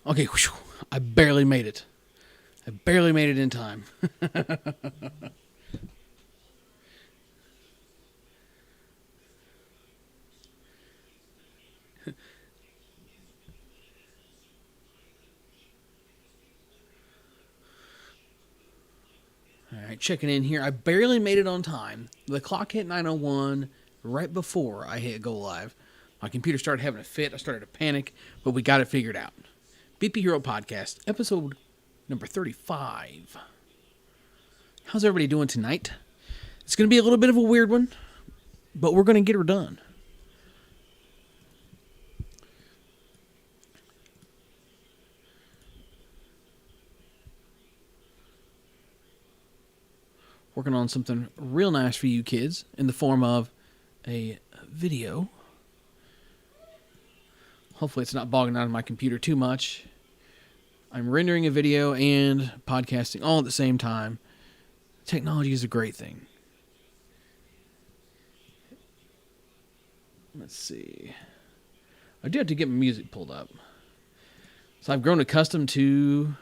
Okay, whew, I barely made it. I barely made it in time. All right, checking in here. I barely made it on time. The clock hit 9:01 right before I hit go live. My computer started having a fit. I started to panic, but we got it figured out. BP Hero Podcast, episode number 35. How's everybody doing tonight? It's going to be a little bit of a weird one, but we're going to get her done. Working on something real nice for you kids in the form of a video. Hopefully it's not bogging down my computer too much. I'm rendering a video and podcasting all at the same time. Technology is a great thing. Let's see. I do have to get my music pulled up. So I've grown accustomed to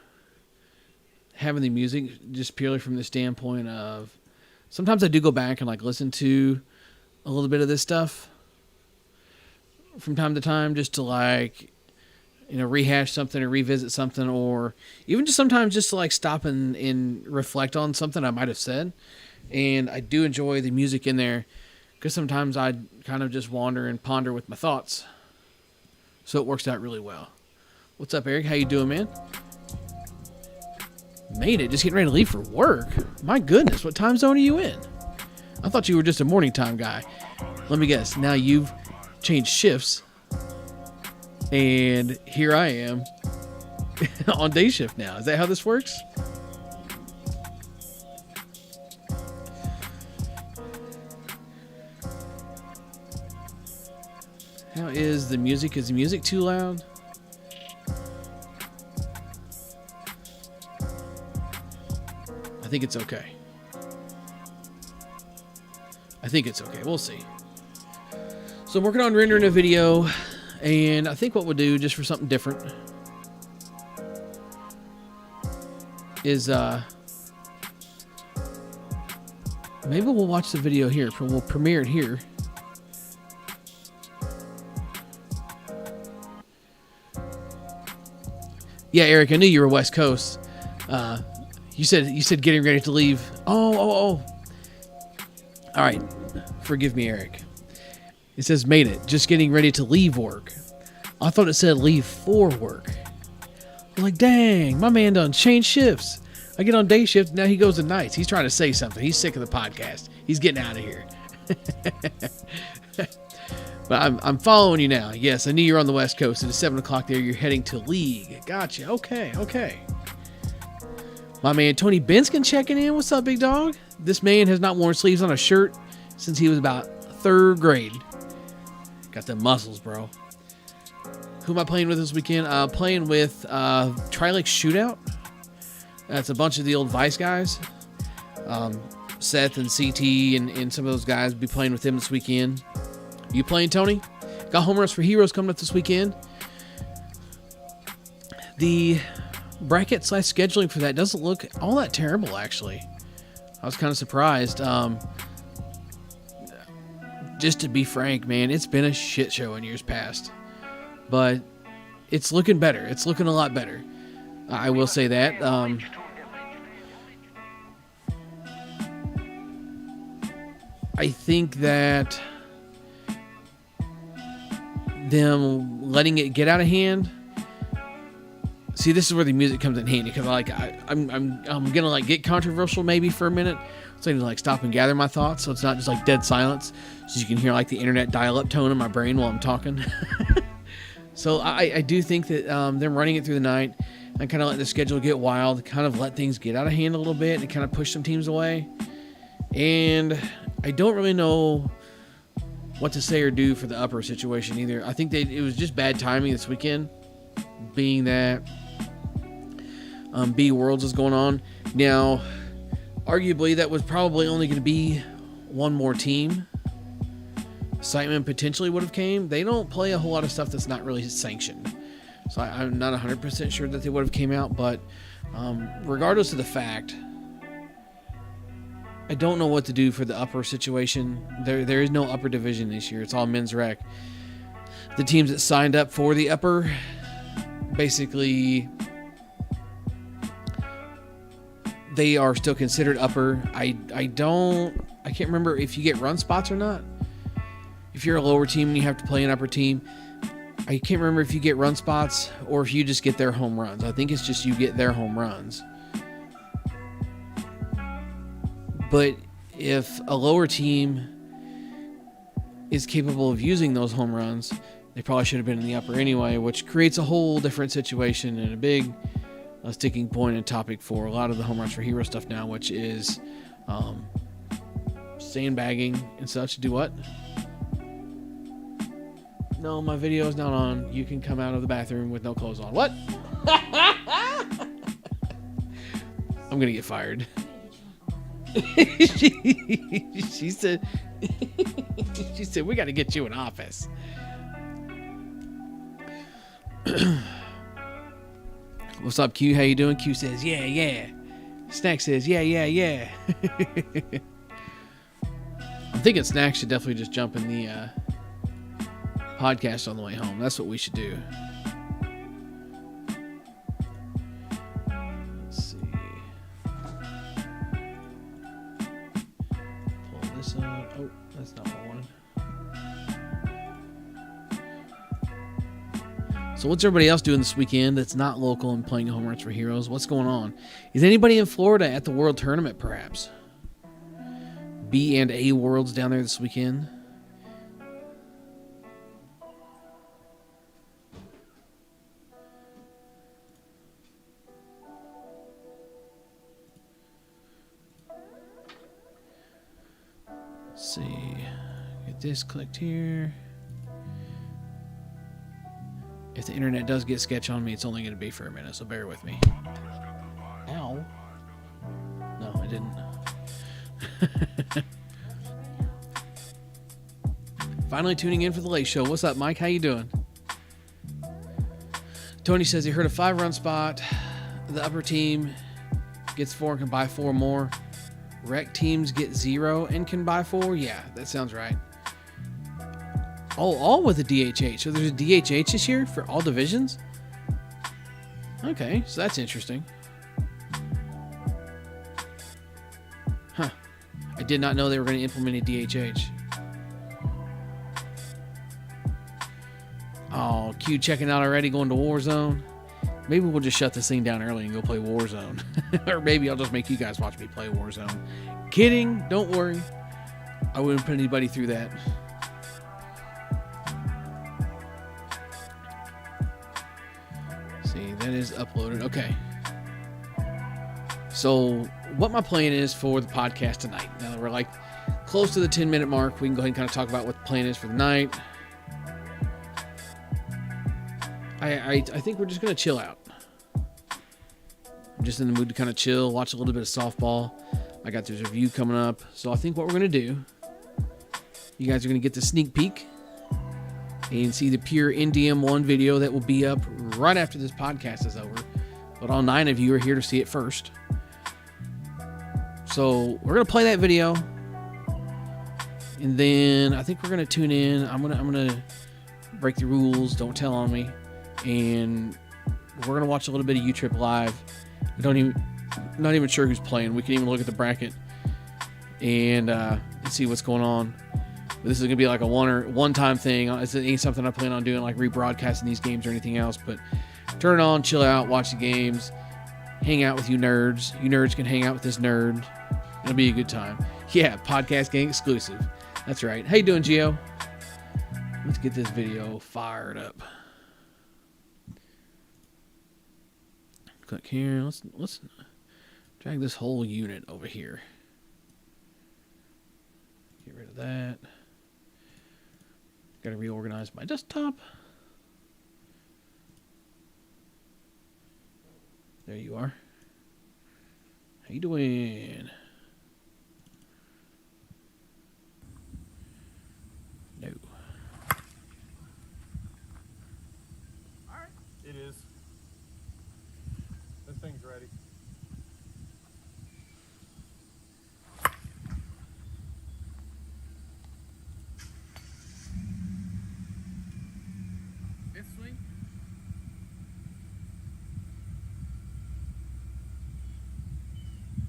having the music just purely from the standpoint of sometimes I do go back and listen to a little bit of this stuff from time to time just to rehash something or revisit something, or even just sometimes just to stop and reflect on something I might have said. And I do enjoy the music in there because sometimes I kind of just wander and ponder with my thoughts. So it works out really well. What's up, Eric? How you doing, man? Made it. Just getting ready to leave for work. My goodness, what time zone are you in? I thought you were just a morning time guy. Let me guess. Now you've changed shifts. And here I am on day shift now. Is that how this works? How is the music? Is the music too loud? I think it's okay. We'll see. So I'm working on rendering a video, and I think what we'll do, just for something different, is maybe we'll watch the video here. We'll premiere it here. Yeah, Eric, I knew you were West Coast. You said getting ready to leave. Oh. All right. Forgive me, Eric. It says made it. Just getting ready to leave work. I thought it said leave for work. I'm like, dang, my man done changed shifts. I get on day shift, now he goes to nights. He's trying to say something. He's sick of the podcast. He's getting out of here. But I'm following you now. Yes, I knew you're on the West Coast. It is 7 o'clock there. You're heading to League. Gotcha. Okay. My man Tony Benskin checking in. What's up, big dog? This man has not worn sleeves on a shirt since he was about 3rd grade. Got them muscles, bro. Who am I playing with this weekend? Playing with Trilix Shootout. That's a bunch of the old Vice guys. Seth and CT and some of those guys will be playing with him this weekend. You playing, Tony? Got Home Runs for Heroes coming up this weekend. The bracket / scheduling for that doesn't look all that terrible, actually. I was kind of surprised. Just to be frank, man, it's been a shit show in years past. But it's looking better. It's looking a lot better. I will say that. I think that them letting it get out of hand. See, this is where the music comes in handy, because I'm gonna get controversial maybe for a minute, so I need to stop and gather my thoughts, so it's not just dead silence, so you can hear the internet dial-up tone in my brain while I'm talking. So I do think that them running it through the night and kind of letting the schedule get wild, kind of let things get out of hand a little bit and kind of push some teams away. And I don't really know what to say or do for the upper situation either. I think it was just bad timing this weekend, being that B Worlds is going on. Now, arguably, that was probably only going to be one more team. Sightman potentially would have came. They don't play a whole lot of stuff that's not really sanctioned. So I'm not 100% sure that they would have came out, but regardless of the fact, I don't know what to do for the upper situation. There is no upper division this year. It's all men's rec. The teams that signed up for the upper, basically, they are still considered upper. I can't remember if you get run spots or not. If you're a lower team and you have to play an upper team, I can't remember if you get run spots or if you just get their home runs. I think it's just you get their home runs. But if a lower team is capable of using those home runs, they probably should have been in the upper anyway, which creates a whole different situation and a big sticking point and topic for a lot of the home runs for hero stuff now, which is sandbagging and such. Do what? No, my video is not on. You can come out of the bathroom with no clothes on. What? I'm gonna get fired. she said she said we got to get you an office. What's up, Q? How you doing? Q says yeah. Snack says yeah. I'm thinking Snack should definitely just jump in the podcast on the way home. That's what we should do. Let's see. Pull this up. Oh, that's not what I wanted. So what's everybody else doing this weekend that's not local and playing home runs for heroes? What's going on? Is anybody in Florida at the World Tournament, perhaps? B and A Worlds down there this weekend? Let's see. Get this clicked here. If the internet does get sketch on me, it's only going to be for a minute, so bear with me. Ow. No, I didn't. Finally tuning in for the late show. What's up, Mike? How you doing? Tony says he heard a 5-run spot. The upper team gets 4 and can buy 4 more. Rec teams get 0 and can buy 4. Yeah, that sounds right. All with a DHH. So there's a DHH this year for all divisions? Okay, so that's interesting. Huh. I did not know they were going to implement a DHH. Oh, Q checking out already, going to Warzone. Maybe we'll just shut this thing down early and go play Warzone. Or maybe I'll just make you guys watch me play Warzone. Kidding, don't worry. I wouldn't put anybody through that. See, that is uploaded. Okay. So, what my plan is for the podcast tonight. Now that we're like close to the 10-minute mark, we can go ahead and kind of talk about what the plan is for the night. I think we're just going to chill out. I'm just in the mood to kind of chill, watch a little bit of softball. I got this review coming up. So I think what we're going to do, you guys are going to get the sneak peek and see the pure NDM One video that will be up right after this podcast is over. But all 9 of you are here to see it first. So we're going to play that video. And then I think we're going to tune in. I'm going to break the rules. Don't tell on me. And we're going to watch a little bit of U-Trip live. Not even sure who's playing. We can even look at the bracket and see what's going on. But this is going to be like a one-time thing. It ain't something I plan on doing, like rebroadcasting these games or anything else. But turn it on, chill out, watch the games, hang out with you nerds. You nerds can hang out with this nerd. It'll be a good time. Yeah, podcast gang exclusive. That's right. How you doing, Gio? Let's get this video fired up. Click here. Let's drag this whole unit over here. Get rid of that. Got to reorganize my desktop. There you are. How you doing? No. It is. ready. Fifth swing.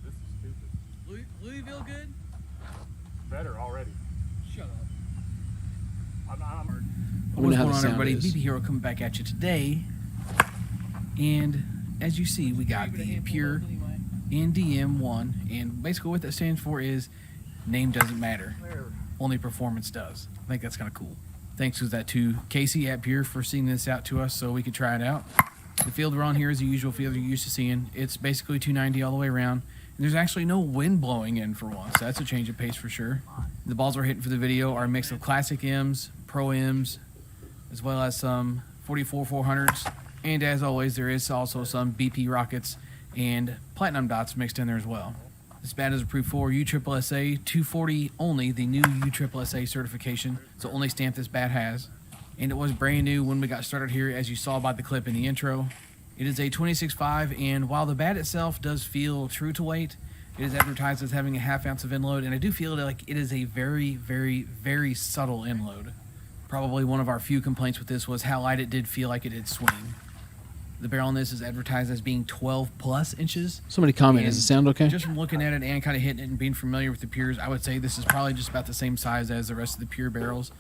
This is stupid. Louisville good? Better already. Shut up. I'm What's going on, everybody? BB Hero coming back at you today. And as you see, we got the pure NDM One. And basically what that stands for is name doesn't matter. Only performance does. I think that's kind of cool. Thanks to Casey at Pure for sending this out to us so we could try it out. The field we're on here is the usual field you're used to seeing. It's basically 290 all the way around. And there's actually no wind blowing in for once. That's a change of pace for sure. The balls we're hitting for the video are a mix of classic M's, pro M's, as well as some 44 400s. And as always, there is also some BP rockets and platinum dots mixed in there as well. This bat is approved for USSSA 240 only, the new USSSA certification. It's the only stamp this bat has. And it was brand new when we got started here, as you saw by the clip in the intro. It is a 26.5, and while the bat itself does feel true to weight, it is advertised as having a ½ ounce of end load, and I do feel like it is a very, very, very subtle end load. Probably one of our few complaints with this was how light it did feel like it did swing. The barrel on this is advertised as being 12 plus inches. Somebody comment, does it sound okay? Just from looking at it and kind of hitting it and being familiar with the Pures, I would say this is probably just about the same size as the rest of the Pure barrels.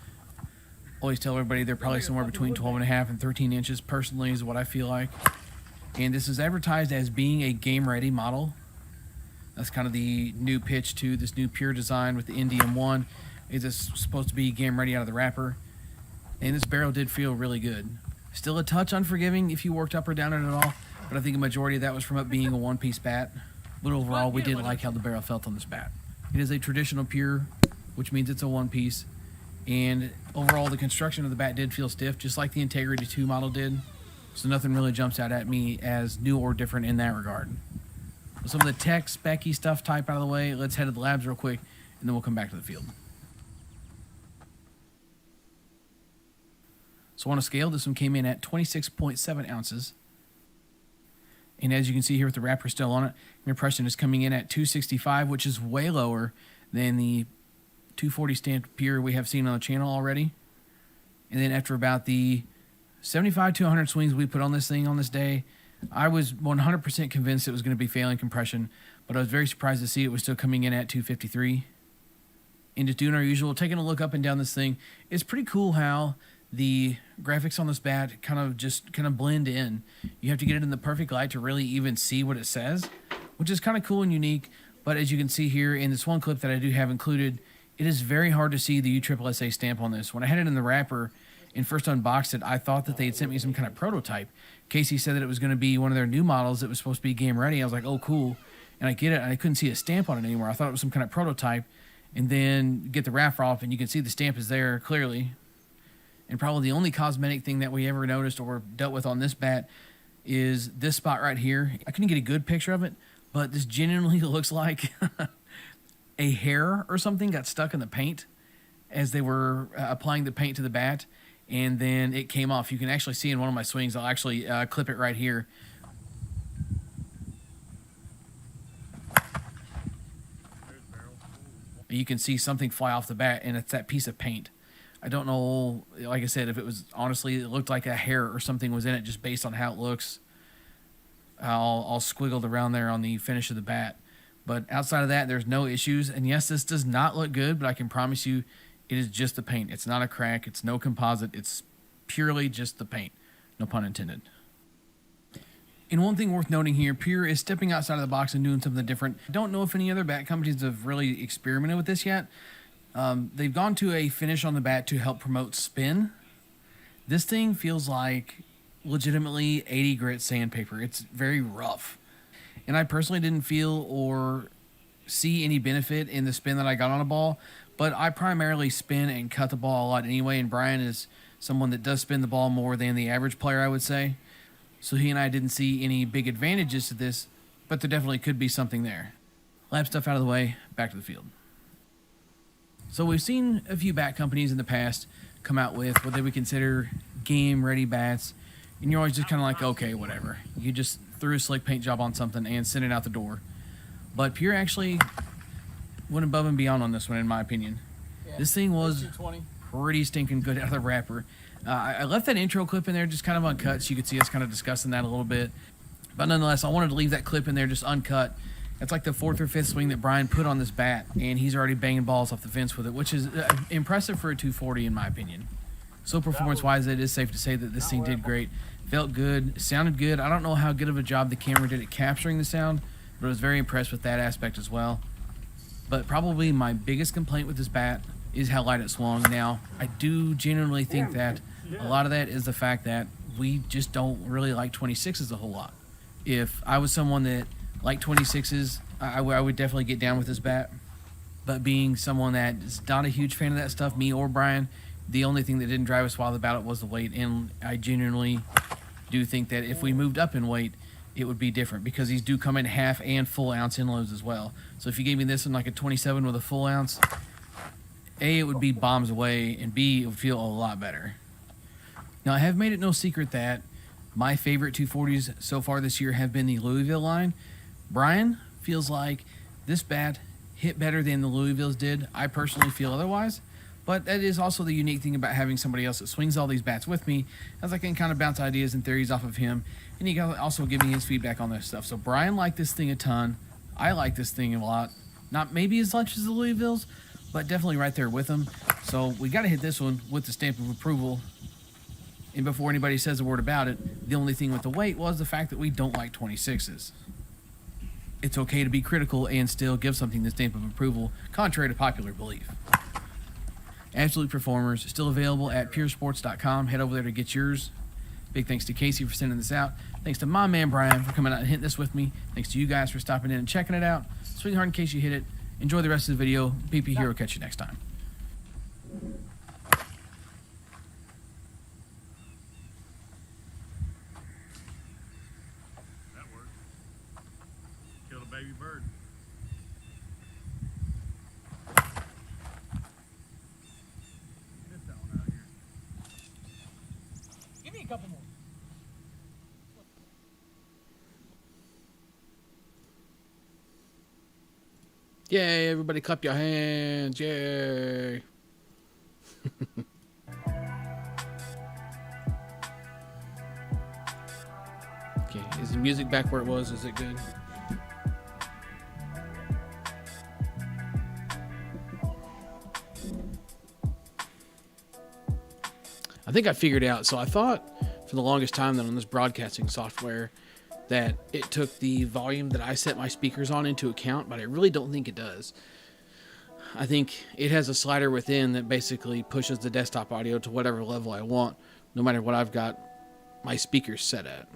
Always tell everybody they're probably somewhere between 12.5 and 13 inches, personally, is what I feel like. And this is advertised as being a game-ready model. That's kind of the new pitch to this new Pure design with the NDM One. It's supposed to be game-ready out of the wrapper. And this barrel did feel really good. Still a touch unforgiving if you worked up or down it at all, but I think a majority of that was from it being a one-piece bat. But overall, we did like how the barrel felt on this bat. It is a traditional Pure, which means it's a one-piece. And overall, the construction of the bat did feel stiff, just like the Integrity 2 model did. So nothing really jumps out at me as new or different in that regard. With some of the tech, specky stuff type out of the way, let's head to the labs real quick, and then we'll come back to the field. So on a scale, this one came in at 26.7 ounces. And as you can see here with the wrapper still on it, your impression is coming in at 265, which is way lower than the 240 stamped Pure we have seen on the channel already. And then after about the 75 to 100 swings we put on this thing on this day, I was 100% convinced it was going to be failing compression, but I was very surprised to see it was still coming in at 253. And just doing our usual, taking a look up and down this thing, it's pretty cool how the graphics on this bat kind of blend in. You have to get it in the perfect light to really even see what it says, which is kind of cool and unique. But as you can see here in this one clip that I do have included, it is very hard to see the USSSA stamp on this. When I had it in the wrapper and first unboxed it, I thought that they had sent me some kind of prototype. Casey said that it was going to be one of their new models that was supposed to be game ready. I was like, oh, cool. And I get it, and I couldn't see a stamp on it anymore. I thought it was some kind of prototype. And then get the wrapper off, and you can see the stamp is there clearly. And probably the only cosmetic thing that we ever noticed or dealt with on this bat is this spot right here. I couldn't get a good picture of it, but this genuinely looks like a hair or something got stuck in the paint as they were applying the paint to the bat, and then it came off. You can actually see in one of my swings, I'll actually clip it right here. You can see something fly off the bat, and it's that piece of paint. I don't know, like I said, if it was, honestly, it looked like a hair or something was in it just based on how it looks. All squiggled around there on the finish of the bat. But outside of that, there's no issues. And yes, this does not look good, but I can promise you it is just the paint. It's not a crack. It's no composite. It's purely just the paint. No pun intended. And one thing worth noting here, Pure is stepping outside of the box and doing something different. I don't know if any other bat companies have really experimented with this yet. They've gone to a finish on the bat to help promote spin. This thing feels like legitimately 80 grit sandpaper. It's very rough. And I personally didn't feel or see any benefit in the spin that I got on a ball, but I primarily spin and cut the ball a lot anyway, and Brian is someone that does spin the ball more than the average player, I would say. So he and I didn't see any big advantages to this, but there definitely could be something there. Lab stuff out of the way, back to the field. So we've seen a few bat companies in the past come out with what they would consider game-ready bats, and you're always just kind of like, okay, whatever. You just threw a slick paint job on something and sent it out the door. But Pure actually went above and beyond on this one, in my opinion. Yeah, this thing was pretty stinking good out of the wrapper. I left that intro clip in there just kind of uncut so you could see us kind of discussing that a little bit. But nonetheless, I wanted to leave that clip in there just uncut. That's like the 4th or 5th swing that Brian put on this bat, and he's already banging balls off the fence with it, which is impressive for a 240 in my opinion. So performance-wise, it is safe to say that this thing did great. Felt good, sounded good. I don't know how good of a job the camera did at capturing the sound, but I was very impressed with that aspect as well. But probably my biggest complaint with this bat is how light it swung. Now, I do genuinely think that a lot of that is the fact that we just don't really like 26s a whole lot. If I was someone that liked 26s, I would definitely get down with this bat. But being someone that is not a huge fan of that stuff, me or Brian, the only thing that didn't drive us wild about it was the weight. And I genuinely do think that if we moved up in weight, it would be different because these do come in half and full ounce inloads as well. So if you gave me this in like a 27 with a full ounce, A, it would be bombs away, and B, it would feel a lot better. Now, I have made it no secret that my favorite 240s so far this year have been the Louisville line. Brian feels like this bat hit better than the Louisville's did. I personally feel otherwise, but that is also the unique thing about having somebody else that swings all these bats with me, as I can kind of bounce ideas and theories off of him, and he can also give me his feedback on this stuff. So Brian liked this thing a ton. I like this thing a lot. Not maybe as much as the Louisville's, but definitely right there with them. So we got to hit this one with the stamp of approval. And before anybody says a word about it, the only thing with the weight was the fact that we don't like 26s. It's okay to be critical and still give something the stamp of approval, contrary to popular belief. Absolute Performers, still available at puresports.com. Head over there to get yours. Big thanks to Casey for sending this out. Thanks to my man Brian for coming out and hitting this with me. Thanks to you guys for stopping in and checking it out. Swing hard in case you hit it. Enjoy the rest of the video. PP Hero, catch you next time. That worked. Killed a baby bird. Get that one out of here. Give me a couple more. Yay, everybody clap your hands. Yay. Okay, is the music back where it was? Is it good? I think I figured out. So I thought for the longest time that on this broadcasting software that it took the volume that I set my speakers on into account, but I really don't think it does. I think it has a slider within that basically pushes the desktop audio to whatever level I want, no matter what I've got my speakers set at.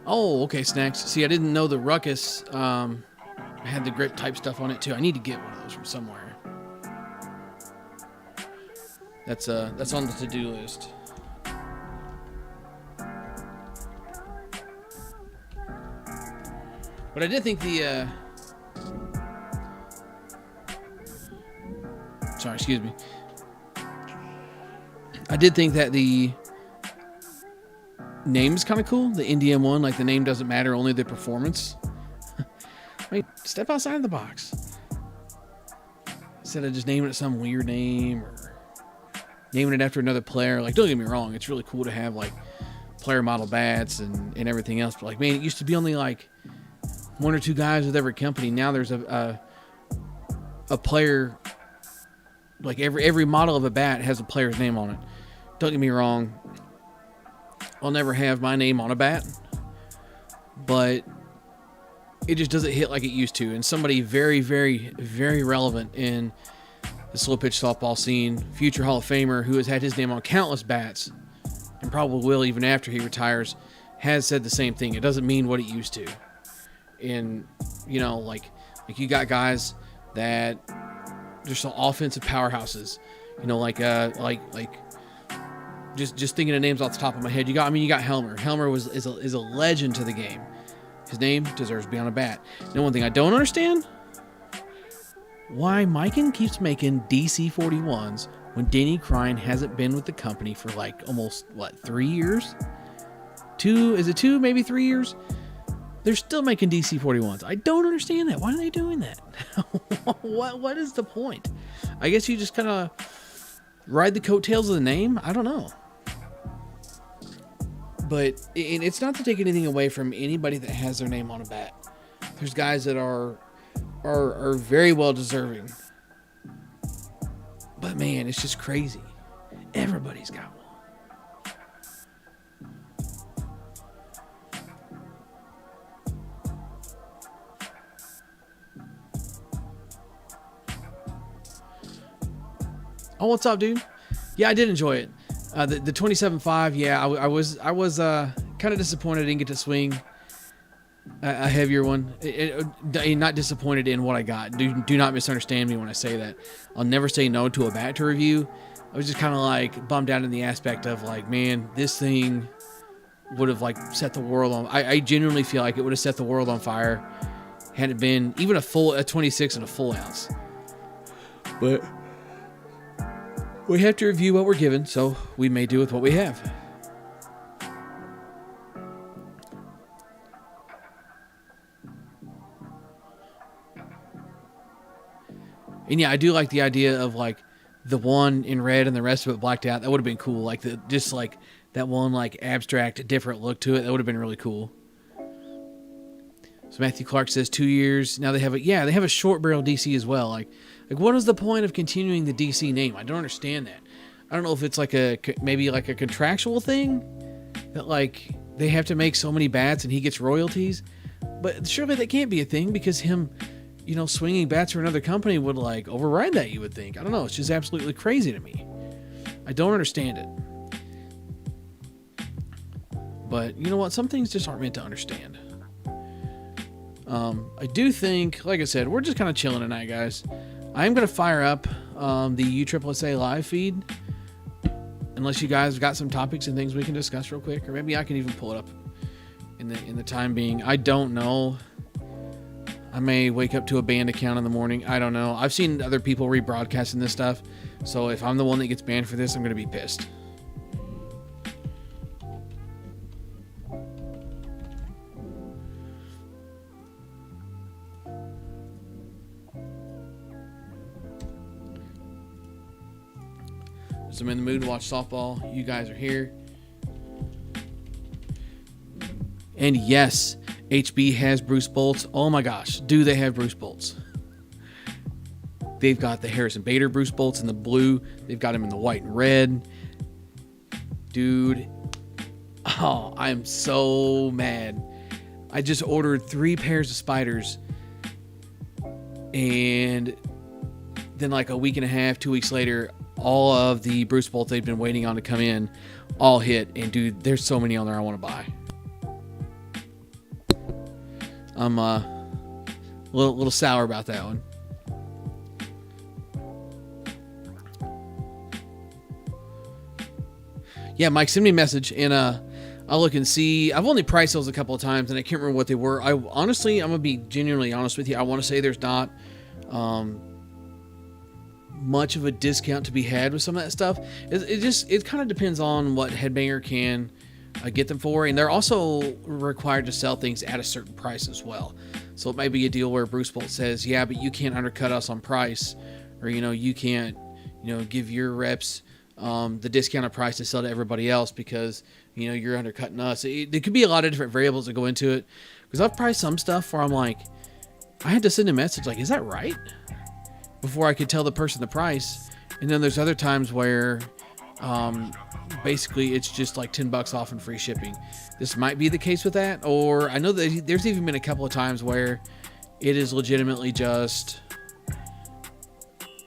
Oh, okay, Snacks. See, I didn't know the Ruckus had the grip type stuff on it too. I need to get one of those from somewhere. That's on the to-do list. But I did think the sorry, excuse me. I did think that the name is kind of cool. The NDM One, like the name doesn't matter, only the performance. Wait, step outside of the box. Instead of just naming it some weird name or naming it after another player. Like, don't get me wrong, it's really cool to have like player model bats and everything else. But like, man, it used to be only like one or two guys with every company. Now there's a player, like every model of a bat has a player's name on it. Don't get me wrong, I'll never have my name on a bat, but it just doesn't hit like it used to. And somebody very, very, very relevant in the slow pitch softball scene, future Hall of Famer who has had his name on countless bats and probably will even after he retires, has said the same thing. It doesn't mean what it used to. And you know, like you got guys that they're so offensive powerhouses, you know, just thinking of names off the top of my head. You got Helmer. Helmer is a legend to the game. His name deserves to be on a bat. Now, one thing I don't understand, why Mikan keeps making DC 41s when Danny Crine hasn't been with the company for like almost, 3 years? Is it 2, maybe 3 years? They're still making DC-41s. I don't understand that. Why are they doing that? What is the point? I guess you just kind of ride the coattails of the name? I don't know. But it's not to take anything away from anybody that has their name on a bat. There's guys that are very well deserving. But man, it's just crazy. Everybody's got one. Oh, what's up, dude? Yeah, I did enjoy it. The 27.5, yeah, I was kind of disappointed I didn't get to swing a heavier one. Not disappointed in what I got. Do not misunderstand me when I say that. I'll never say no to a bat to review. I was just kind of like bummed out in the aspect of like, man, this thing would have like set the world on. I genuinely feel like it would have set the world on fire had it been even a 26 and a full ounce. But we have to review what we're given, so we may do with what we have. And yeah, I do like the idea of like the one in red and the rest of it blacked out. That would have been cool. Like just like that one like abstract, different look to it. That would have been really cool. So Matthew Clark says 2 years. Now they have a short barrel DC as well. Like what is the point of continuing the DC name? I don't understand that. I don't know if it's like maybe like a contractual thing that like they have to make so many bats and he gets royalties, but surely that can't be a thing because him, swinging bats for another company would like override that. You would think. I don't know. It's just absolutely crazy to me. I don't understand it. But you know what? Some things just aren't meant to understand. I do think, like I said, we're just kind of chilling tonight, guys. I am going to fire up the USSSA live feed. Unless you guys have got some topics and things we can discuss real quick. Or maybe I can even pull it up in the time being. I don't know. I may wake up to a banned account in the morning. I don't know. I've seen other people rebroadcasting this stuff. So if I'm the one that gets banned for this, I'm going to be pissed. So I'm in the mood to watch softball. You guys are here. And yes, HB has Bruce Bolts. Oh my gosh, do they have Bruce Bolts? They've got the Harrison Bader Bruce Bolts in the blue. They've got him in the white and red. Dude, oh, I'm so mad. I just ordered 3 pairs of spiders. And then like a week and a half, 2 weeks later, all of the Bruce Bolts they've been waiting on to come in all hit. And dude, there's so many on there I want to buy. I'm a little sour about that one. Yeah, Mike, send me a message and I'll look and see. I've only priced those a couple of times and I can't remember what they were. I'm gonna be genuinely honest with you. I want to say there's not much of a discount to be had with some of that stuff. It kind of depends on what Headbanger can get them for, and they're also required to sell things at a certain price as well. So it might be a deal where Bruce Bolt says, yeah, but you can't undercut us on price, or you can't give your reps the discounted price to sell to everybody else because you're undercutting us. There could be a lot of different variables that go into it, because I've priced some stuff where I'm like, I had to send a message like, is that right, before I could tell the person the price. And then there's other times where basically it's just like $10 off and free shipping. This might be the case with that, or I know that there's even been a couple of times where it is legitimately just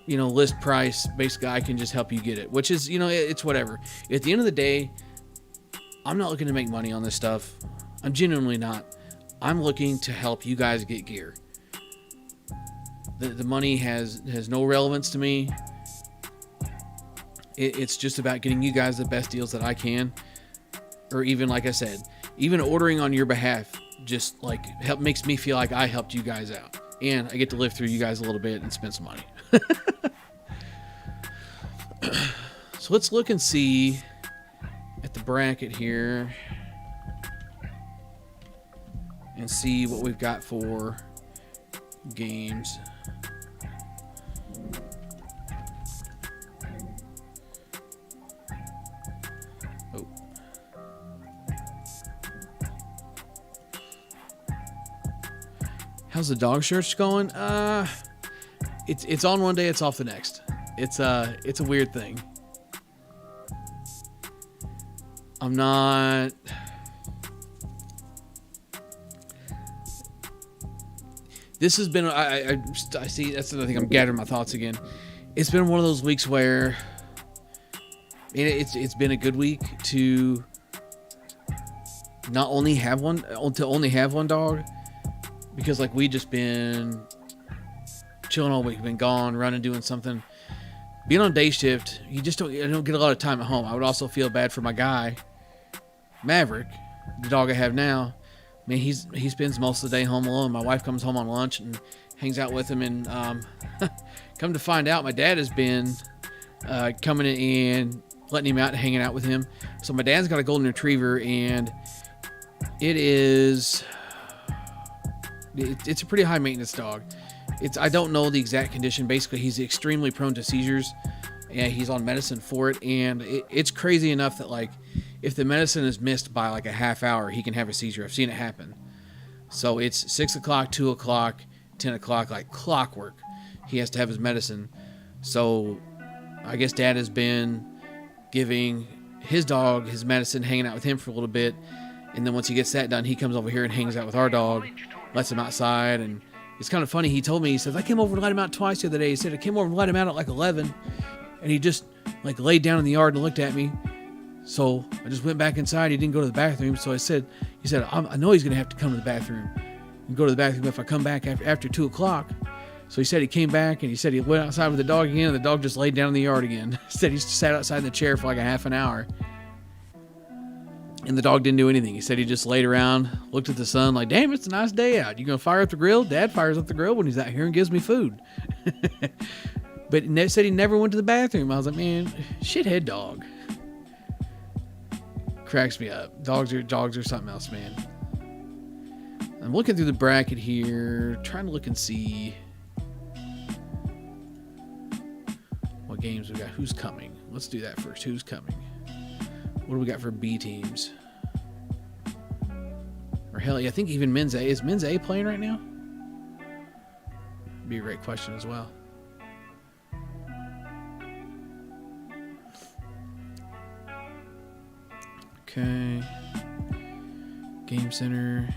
list price. Basically I can just help you get it, which is it's whatever. At the end of the day, I'm not looking to make money on this stuff. I'm genuinely not. I'm looking to help you guys get gear. The money has no relevance to me. It's just about getting you guys the best deals that I can. Or even, like I said, even ordering on your behalf just like makes me feel like I helped you guys out. And I get to live through you guys a little bit and spend some money. So let's look and see at the bracket here and see what we've got for games. Oh. How's the dog search going? It's on one day, it's off the next. It's a weird thing. I'm not. This has been. I see. That's another thing. I'm gathering my thoughts again. It's been one of those weeks where it's been a good week to not only have one, to only have one dog, because like we just been chilling all week, been gone, running, doing something. Being on day shift, I don't get a lot of time at home. I would also feel bad for my guy, Maverick, the dog I have now. I mean, he spends most of the day home alone. My wife comes home on lunch and hangs out with him. And come to find out, my dad has been coming in and letting him out and hanging out with him. So my dad's got a golden retriever, and it's a pretty high maintenance dog. I don't know the exact condition. Basically, he's extremely prone to seizures, and he's on medicine for it. And it's crazy enough that, like, if the medicine is missed by like a half hour, he can have a seizure. I've seen it happen. So it's 6 o'clock, 2 o'clock, 10 o'clock, like clockwork. He has to have his medicine. So I guess Dad has been giving his dog his medicine, hanging out with him for a little bit. And then once he gets that done, he comes over here and hangs out with our dog, lets him outside. And it's kind of funny. He told me, he says, I came over and let him out twice the other day. He said, I came over and let him out at like 11. And he just like laid down in the yard and looked at me. So I just went back inside. He didn't go to the bathroom. So he said, I know he's going to have to come to the bathroom and go to the bathroom if I come back after 2 o'clock. So he said he came back, and he said he went outside with the dog again, and the dog just laid down in the yard again. He said he sat outside in the chair for like a half an hour, and the dog didn't do anything. He said he just laid around, looked at the sun like, damn, it's a nice day out. You going to fire up the grill? Dad fires up the grill when he's out here and gives me food. But he said he never went to the bathroom. I was like, man, shithead dog. Cracks me up. Dogs are something else, man. I'm looking through the bracket here, trying to look and see what games we got. Who's coming? Let's do that first. Who's coming? What do we got for B teams? Or hell, yeah, I think even men's A. Is men's A playing right now? Be a great question as well. Okay. Game Center.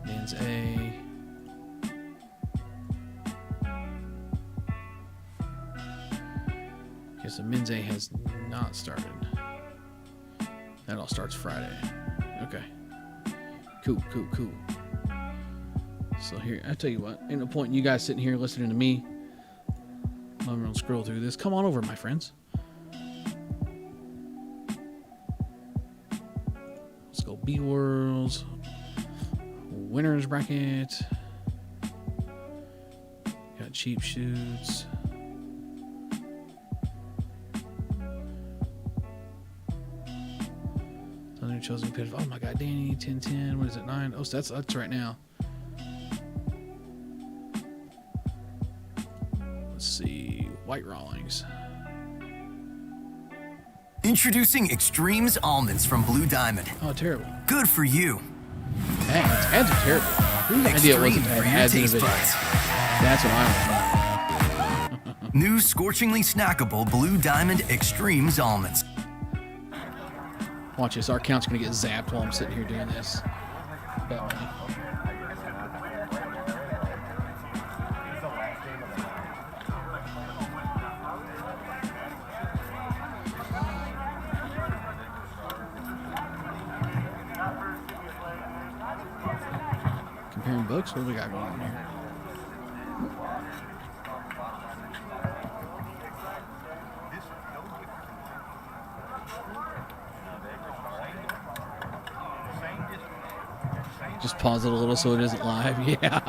Men's A. Okay, so men's A has not started. That all starts Friday. Okay. Cool. So here, I tell you what, ain't no point in you guys sitting here listening to me. I'm gonna scroll through this. Come on over, my friends. Let's go B Worlds. Winners bracket. Got cheap shoots. Chosen pit. Oh my God, Danny, 10-10. What is it? 9? Oh, so that's right now. Let's see. White Rawlings. Introducing Extremes Almonds from Blue Diamond. Oh, terrible. Good for you. Ads are terrible. Whose idea was it to have ads in the video? That's what I want. New scorchingly snackable Blue Diamond Extremes Almonds. Watch this. Our account's going to get zapped while I'm sitting here doing this. Bet me. Comparing books? What do we got going on here? Just pause it a little so it isn't live. Yeah.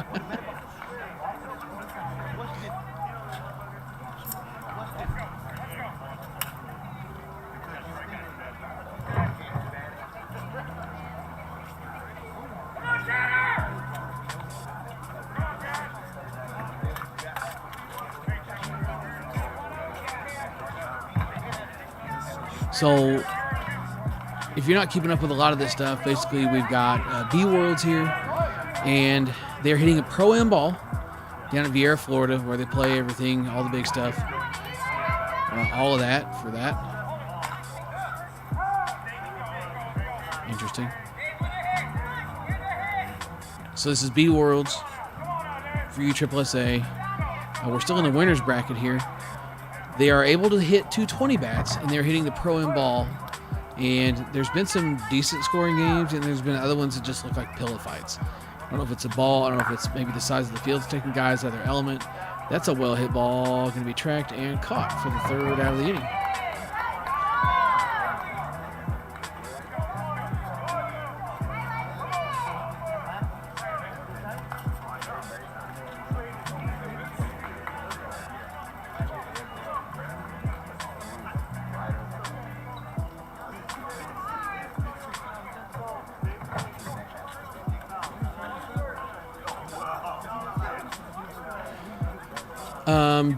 So if you're not keeping up with a lot of this stuff, basically we've got B Worlds here, and they're hitting a Pro-Am ball down at Vieira, Florida, where they play everything, all the big stuff, all of that for that. Interesting. So this is B Worlds for you SSSA. We're still in the winners bracket here. They are able to hit 220 bats, and they're hitting the Pro-Am ball. And there's been some decent scoring games, and there's been other ones that just look like pillow fights. I don't know if it's a ball. I don't know if it's maybe the size of the field's taking guys out of their element. That's a well-hit ball, going to be tracked and caught for the third out of the inning.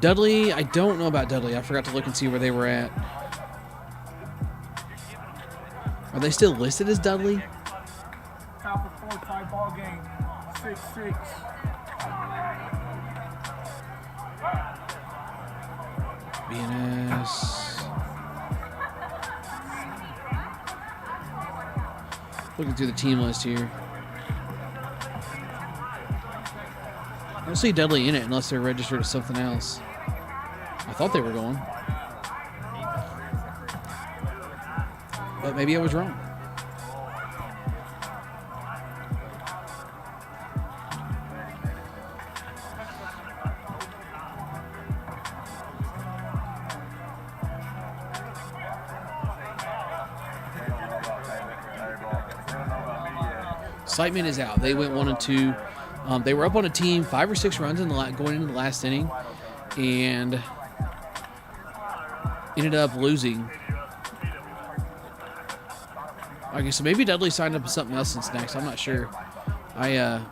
Dudley, I don't know about Dudley. I forgot to look and see where they were at. Are they still listed as Dudley? Top of 4 tie ball game, 6-6. BNS. Looking through the team list here. I don't see Dudley in it unless they're registered as something else. I thought they were going. But maybe I was wrong. Sightman is out. They went 1-2. They were up on a team 5 or 6 runs in going into the last inning, and ended up losing. Okay, so maybe Dudley signed up with something else since next. I'm not sure. I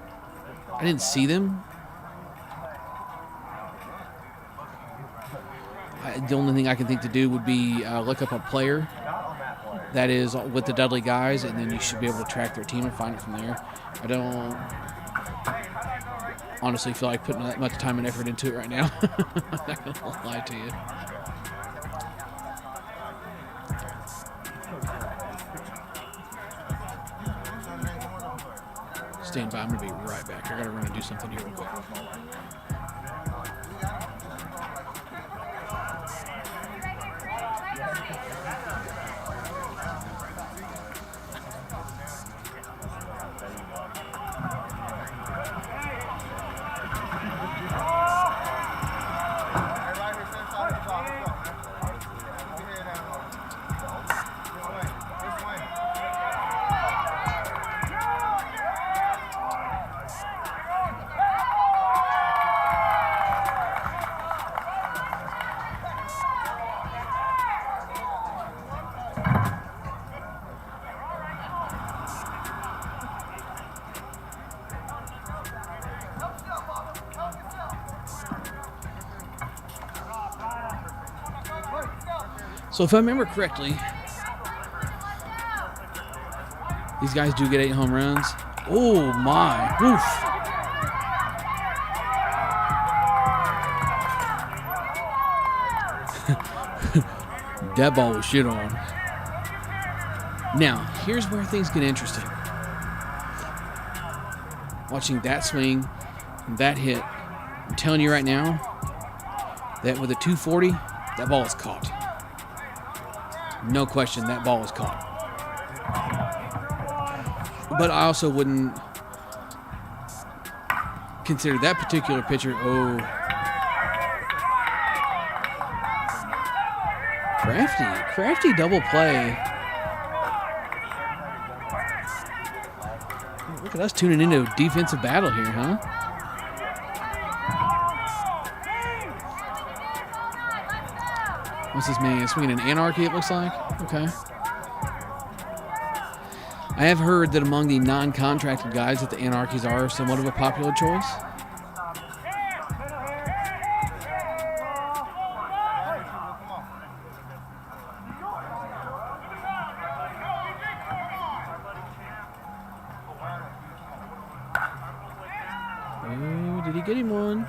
didn't see them. The only thing I can think to do would be look up a player that is with the Dudley guys, and then you should be able to track their team and find it from there. I don't honestly feel like putting that much time and effort into it right now. I'm not going to lie to you. Stand by. I'm going to be right back. I got to run and do something here real quick. So if I remember correctly, these guys do get 8 home runs. Oh my, woof. That ball was shit on. Now, here's where things get interesting. Watching that swing and that hit, I'm telling you right now that with a 240, that ball is caught. No question, that ball is caught. But I also wouldn't consider that particular pitcher, crafty double play. Look at us tuning into a defensive battle here, huh? What's this man? Swinging an anarchy, it looks like? Okay. I have heard that among the non-contracted guys that the anarchies are somewhat of a popular choice. you get him one.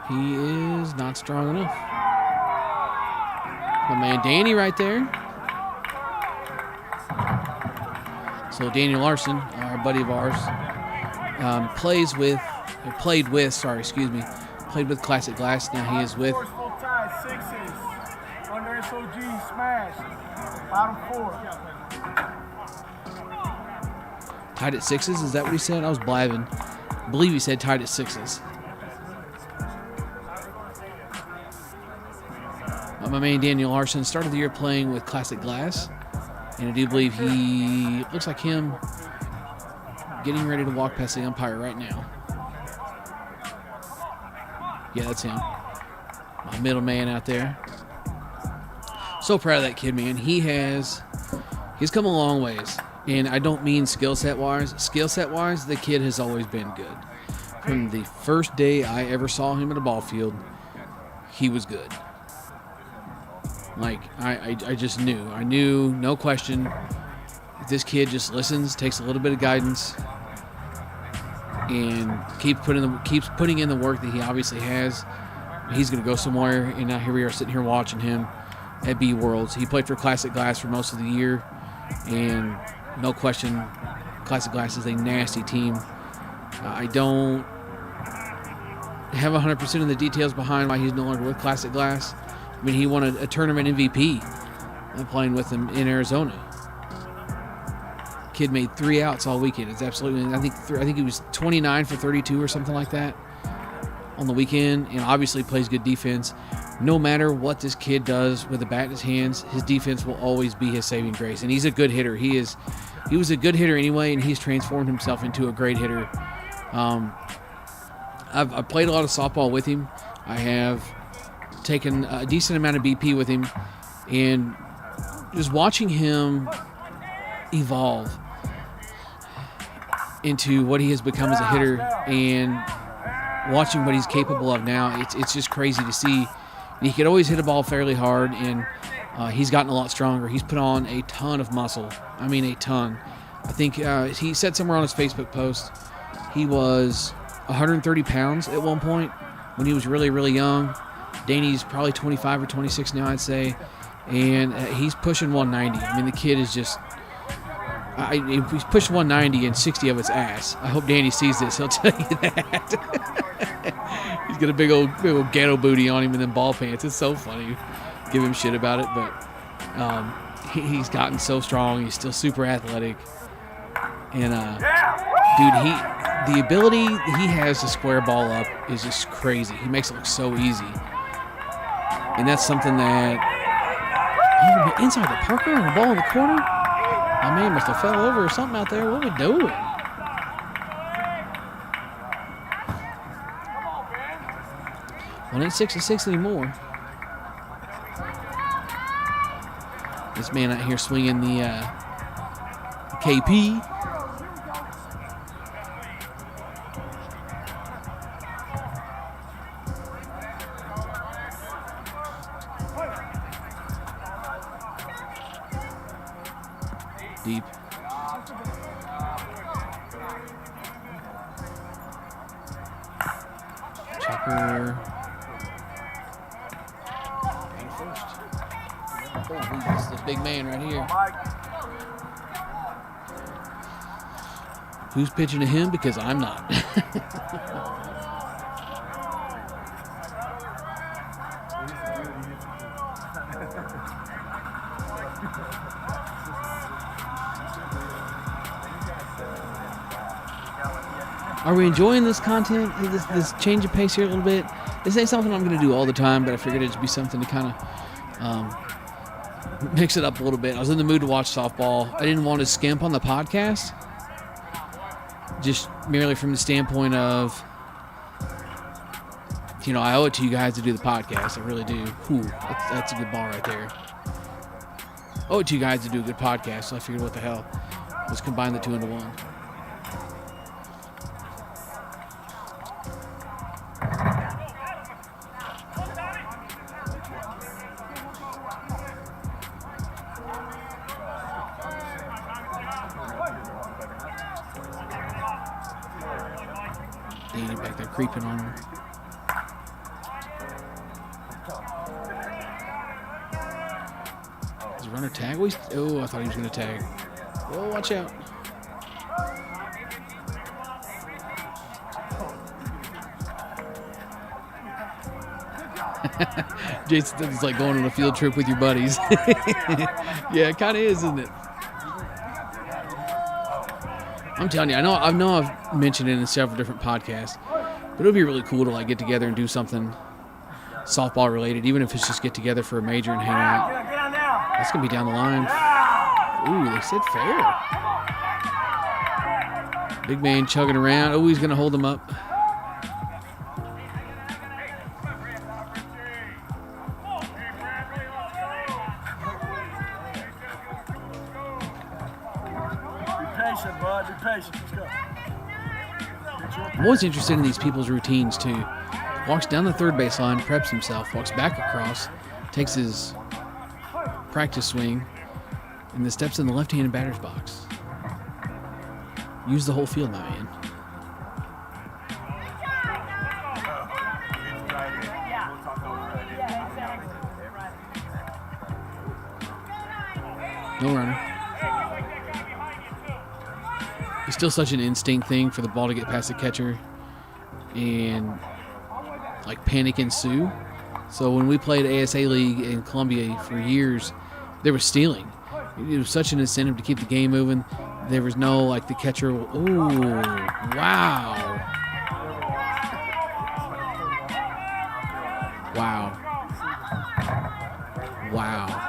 He is not strong enough. My man Danny right there. So Daniel Larson, our buddy of ours, played with Classic Glass. Now he is with Full tie, sixes. Under SOG, smash. Bottom 4. tied at 6s. Is that what he said? I was blabbing. I believe he said tied at 6s. My man Daniel Larson started the year playing with Classic Glass, and I do believe he looks like him getting ready to walk past the umpire right now. Yeah, that's him. My middle man out there. So proud of that kid, man. He's come a long ways, and I don't mean skill set wise. Skill set wise, the kid has always been good. From the first day I ever saw him at a ball field, he was good. Like, I just knew. I knew, no question, if this kid just listens, takes a little bit of guidance, and keeps putting in the work that he obviously has, he's going to go somewhere. And now here we are sitting here watching him at B Worlds. He played for Classic Glass for most of the year, and no question, Classic Glass is a nasty team. I don't have 100% of the details behind why he's no longer with Classic Glass. I mean, he won a tournament MVP playing with them in Arizona. Kid made 3 outs all weekend. It's absolutely, I think he was 29 for 32 or something like that on the weekend, and obviously plays good defense. No matter what this kid does with the bat in his hands, his defense will always be his saving grace. And he's a good hitter. He was a good hitter anyway, and he's transformed himself into a great hitter. I've played a lot of softball with him. I have taken a decent amount of BP with him, and just watching him evolve into what he has become as a hitter and watching what he's capable of now, it's just crazy to see. He could always hit a ball fairly hard, and he's gotten a lot stronger. He's put on a ton of muscle. I mean, a ton. I think he said somewhere on his Facebook post he was 130 pounds at one point when he was really, really young. Danny's probably 25 or 26 now, I'd say, and he's pushing 190. I mean, the kid is just, if he's pushing 190 and 60 of it's ass. I hope Danny sees this. He'll tell you that. He's got a big old ghetto booty on him and then ball pants. It's so funny. Give him shit about it, but he's gotten so strong. He's still super athletic, and dude, the ability that he has to square ball up is just crazy. He makes it look so easy. And that's something that, inside the Parker and the ball in the corner? My man must have fell over or something out there. What are we doing? Well, it ain't 6-6 anymore. This man out here swinging the KP. Deep. Checker. And first. Oh, this is the big man right here. Who's pitching to him? Because I'm not. Are we enjoying this content, this change of pace here a little bit? This ain't something I'm going to do all the time, but I figured it'd be something to kind of mix it up a little bit. I was in the mood to watch softball. I didn't want to skimp on the podcast, just merely from the standpoint of, I owe it to you guys to do the podcast. I really do. Ooh, that's a good ball right there. I owe it to you guys to do a good podcast, so I figured, what the hell? Let's combine the two into one. creeping on him. Does the runner tag? Oh, I thought he was going to tag. Oh, watch out. Jason, it's like going on a field trip with your buddies. Yeah, it kind of is, isn't it? I'm telling you, I know I've mentioned it in several different podcasts, but it would be really cool to like get together and do something softball related, even if it's just get together for a major and hang out. That's gonna be down the line. Ooh, they said fair. Big man chugging around. Oh, he's gonna hold him up. Bud. Be patient. Let's go. I'm always interested in these people's routines too. Walks down the third baseline, preps himself, walks back across, takes his practice swing, and then steps in the left-handed batter's box. Use the whole field, my man. No runner. It's still such an instinct thing for the ball to get past the catcher and like panic ensue. So when we played ASA League in Columbia for years, there was stealing. It was such an incentive to keep the game moving. There was no like the catcher. Ooh, wow. Wow. Wow.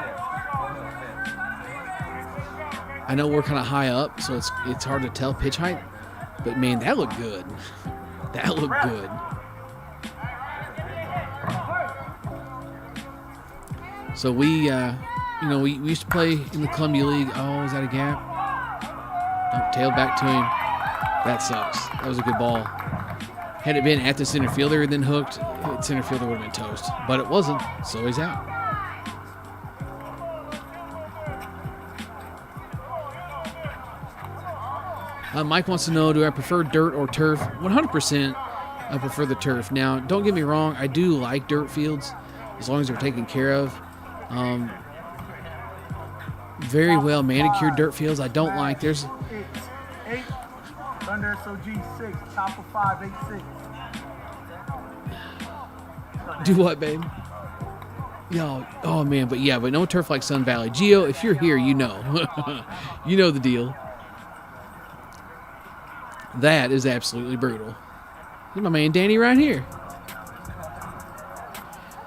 I know we're kind of high up, so it's hard to tell pitch height, but man, that looked good. That looked good. So we used to play in the Columbia League. Oh, is that a gap? Oh, tail back to him. That sucks. That was a good ball. Had it been at the center fielder and then hooked, center fielder would have been toast. But it wasn't, so he's out. Mike wants to know, do I prefer dirt or turf? 100% I prefer the turf. Now, don't get me wrong, I do like dirt fields as long as they're taken care of. Very well manicured dirt fields I don't like. There's 8 under SOG 6, top of 5, 8, 6. Do what, babe? Yo, oh man, but no turf like Sun Valley. Gio, if you're here, you know. You know the deal. That is absolutely brutal. Here's my man Danny right here.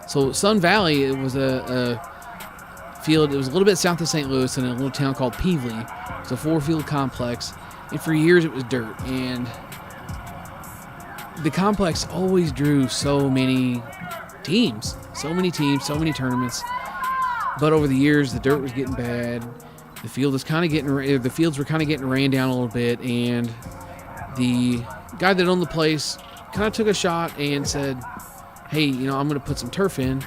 So Sun Valley, it was a field. It was a little bit south of St. Louis in a little town called Peevely. It's a 4-field complex, and for years it was dirt. And the complex always drew so many teams, so many tournaments. But over the years, the dirt was getting bad. The fields were kind of getting ran down a little bit, and the guy that owned the place kind of took a shot and said, hey, I'm going to put some turf in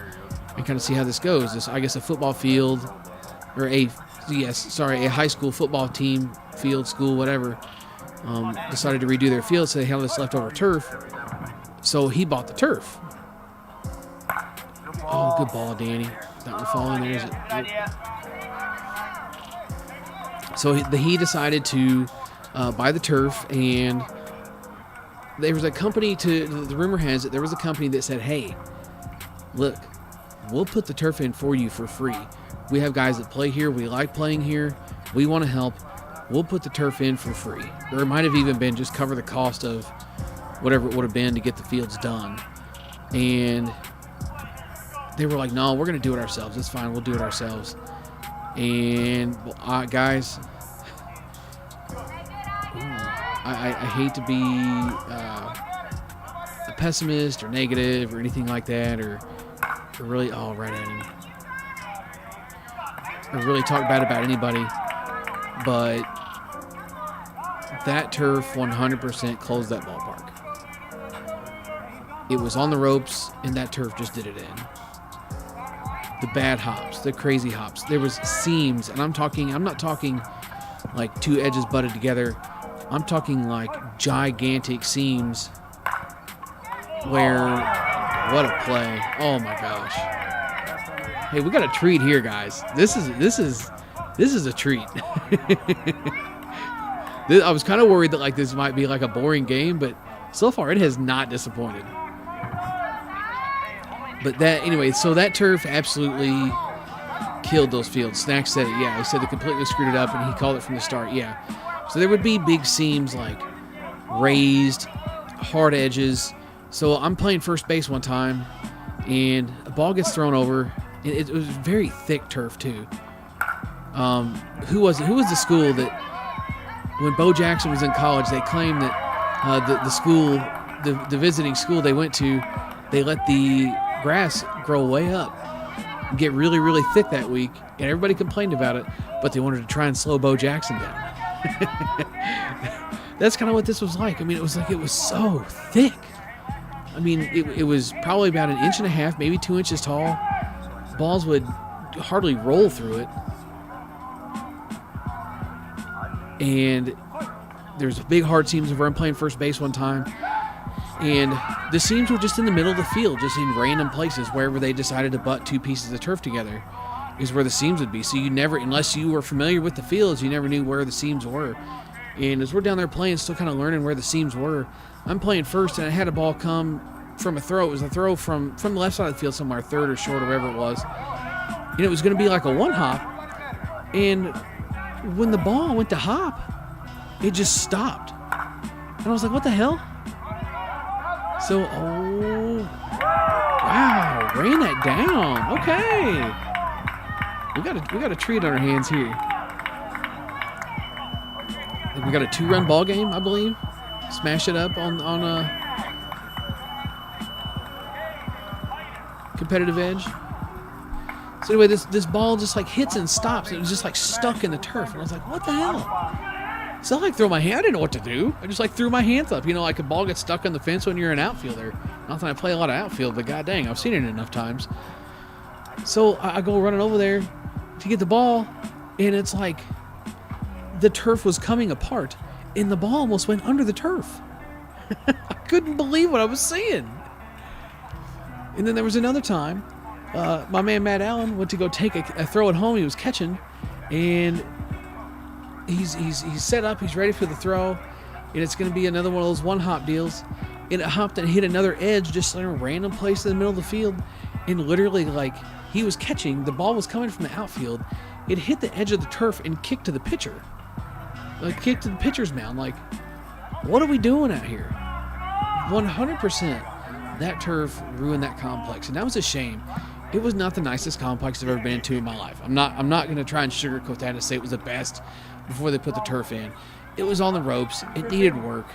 and kind of see how this goes. I guess a football field, or a high school football team, field, school, whatever, decided to redo their field, so they had this leftover turf. So he bought the turf. Oh, good ball, Danny. That one fall in there, is it? So he decided to buy the turf, and there was a company the rumor has it, there was a company that said, hey, look, we'll put the turf in for you for free. We have guys that play here. We like playing here. We want to help. We'll put the turf in for free. Or it might have even been just cover the cost of whatever it would have been to get the fields done. And they were like, no, we're going to do it ourselves. It's fine. We'll do it ourselves. And guys, I hate to be a pessimist or negative or anything like that, or really, right at him, or really talk bad about anybody, but that turf 100% closed that ballpark. It was on the ropes, and that turf just did it in. The bad hops, the crazy hops. There was seams, and I'm not talking like two edges butted together. I'm talking like gigantic seams where, what a play. Oh my gosh. Hey, we got a treat here, guys. This is a treat. I was kind of worried that like this might be like a boring game, but so far it has not disappointed. But that, anyway, so that turf absolutely killed those fields. Snack said it, yeah. He said they completely screwed it up, and he called it from the start, yeah. So there would be big seams like raised, hard edges. So I'm playing first base one time, and a ball gets thrown over. It was very thick turf too. Who was it? Who was the school that when Bo Jackson was in college, they claimed that the school, the visiting school they went to, they let the grass grow way up and get really, really thick that week, and everybody complained about it, but they wanted to try and slow Bo Jackson down. That's kind of what this was like. I mean, it was so thick. I mean, it was probably about 1.5 inches, maybe 2 inches tall. Balls would hardly roll through it. And there's big hard seams where I'm playing first base one time. And the seams were just in the middle of the field, just in random places, wherever they decided to butt two pieces of turf together is where the seams would be. So you never, unless you were familiar with the fields, you never knew where the seams were. And as we're down there playing, still kind of learning where the seams were, I'm playing first, and I had a ball come from a throw. It was a throw from the left side of the field somewhere, third or short or wherever it was. And it was going to be like a one hop. And when the ball went to hop, it just stopped. And I was like, what the hell? So, oh, wow, ran that down. Okay. We got a treat on our hands here. We got a 2-run ball game, I believe. Smash it up on a competitive edge. So anyway, this ball just like hits and stops. It was just like stuck in the turf. And I was like, what the hell? So I like throw my hand. I didn't know what to do. I just like threw my hands up. You know, like a ball gets stuck on the fence when you're an outfielder. Not that I play a lot of outfield, but god dang, I've seen it enough times. So I go running over there to get the ball, and it's like the turf was coming apart, and the ball almost went under the turf. I couldn't believe what I was seeing. And then there was another time, my man Matt Allen went to go take a throw at home. He was catching, and he's set up. He's ready for the throw, and it's going to be another one of those one-hop deals. And it hopped and hit another edge just in a random place in the middle of the field. And literally, like, he was catching. The ball was coming from the outfield. It hit the edge of the turf and kicked to the pitcher. Like, kicked to the pitcher's mound. Like, what are we doing out here? 100% that turf ruined that complex. And that was a shame. It was not the nicest complex I've ever been into in my life. I'm not going to try and sugarcoat that and say it was the best before they put the turf in. It was on the ropes. It needed work.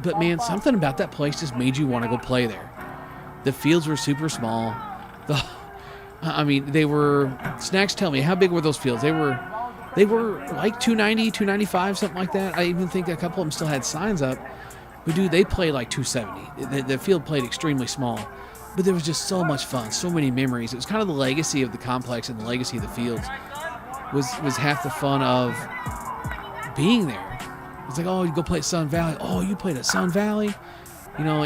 But man, something about that place just made you want to go play there. The fields were super small. They were, Snacks tell me, how big were those fields? They were like 290, 295, something like that. I even think a couple of them still had signs up. But dude, they played like 270. The field played extremely small. But there was just so much fun, so many memories. It was kind of the legacy of the complex and the legacy of the fields was half the fun of being there. It's like, oh, you go play at Sun Valley. Oh, you played at Sun Valley? You know,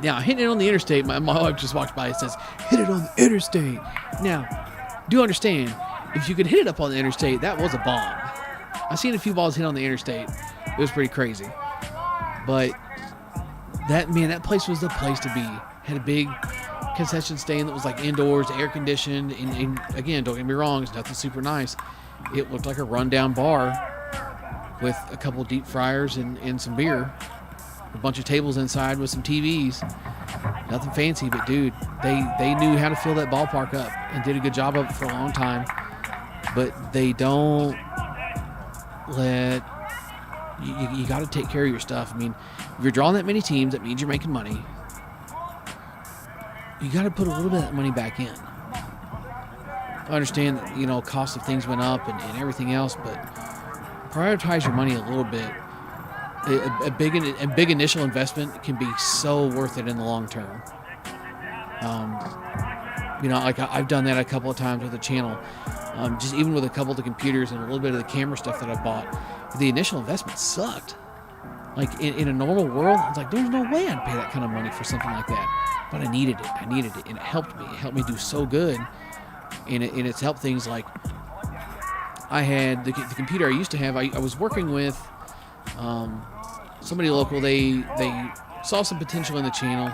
now hitting it on the interstate, my wife just walked by and says, hit it on the interstate. Now, do understand, if you could hit it up on the interstate, that was a bomb. I've seen a few balls hit on the interstate. It was pretty crazy. But that place was the place to be. Had a big concession stand that was like indoors, air conditioned, and again, don't get me wrong, it's nothing super nice. It looked like a rundown bar with a couple deep fryers and some beer, a bunch of tables inside with some TVs. Nothing fancy, but dude, they knew how to fill that ballpark up and did a good job of it for a long time. But they don't let you got to take care of your stuff. I mean, if you're drawing that many teams, that means you're making money. You got to put a little bit of that money back in. I understand that, you know, cost of things went up and everything else, but prioritize your money a little bit. A big initial investment can be so worth it in the long term. You know, like I've done that a couple of times with the channel, just even with a couple of the computers and a little bit of the camera stuff that I bought. The initial investment sucked. Like in a normal world, it's like there's no way I'd pay that kind of money for something like that. But I needed it. I needed it, and it helped me. It helped me do so good, and it's helped things like I had the computer I used to have. I was working with somebody local. They saw some potential in the channel,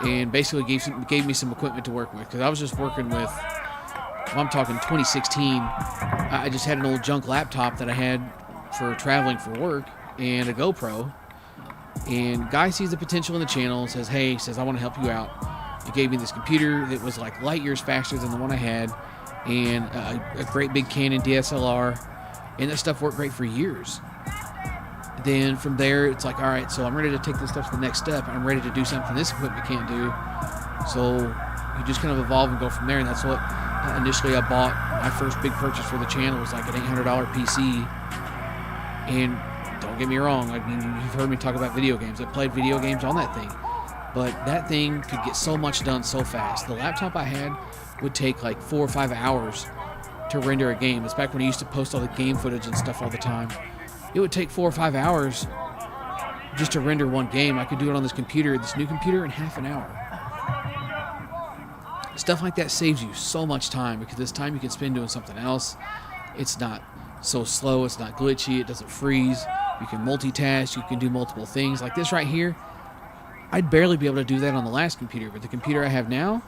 and basically gave me some equipment to work with because I was just working with. I'm talking 2016. I just had an old junk laptop that I had for traveling for work and a GoPro. And guy sees the potential in the channel and says, hey, I want to help you out. He gave me this computer that was like light years faster than the one I had, and a great big Canon DSLR, and that stuff worked great for years. Then from there, it's like, all right, so I'm ready to take this stuff to the next step. I'm ready to do something this equipment can't do. So you just kind of evolve and go from there, and that's what initially I bought. My first big purchase for the channel was like an $800 PC. And don't get me wrong, I mean, you've heard me talk about video games. I played video games on that thing. But that thing could get so much done so fast. The laptop I had would take like 4 or 5 hours to render a game. It's back when I used to post all the game footage and stuff all the time. It would take 4 or 5 hours just to render one game. I could do it on this new computer, in half an hour. Stuff like that saves you so much time because this time you can spend doing something else. It's not so slow, it's not glitchy, it doesn't freeze. You can multitask, you can do multiple things. Like this right here, I'd barely be able to do that on the last computer, but the computer I have now,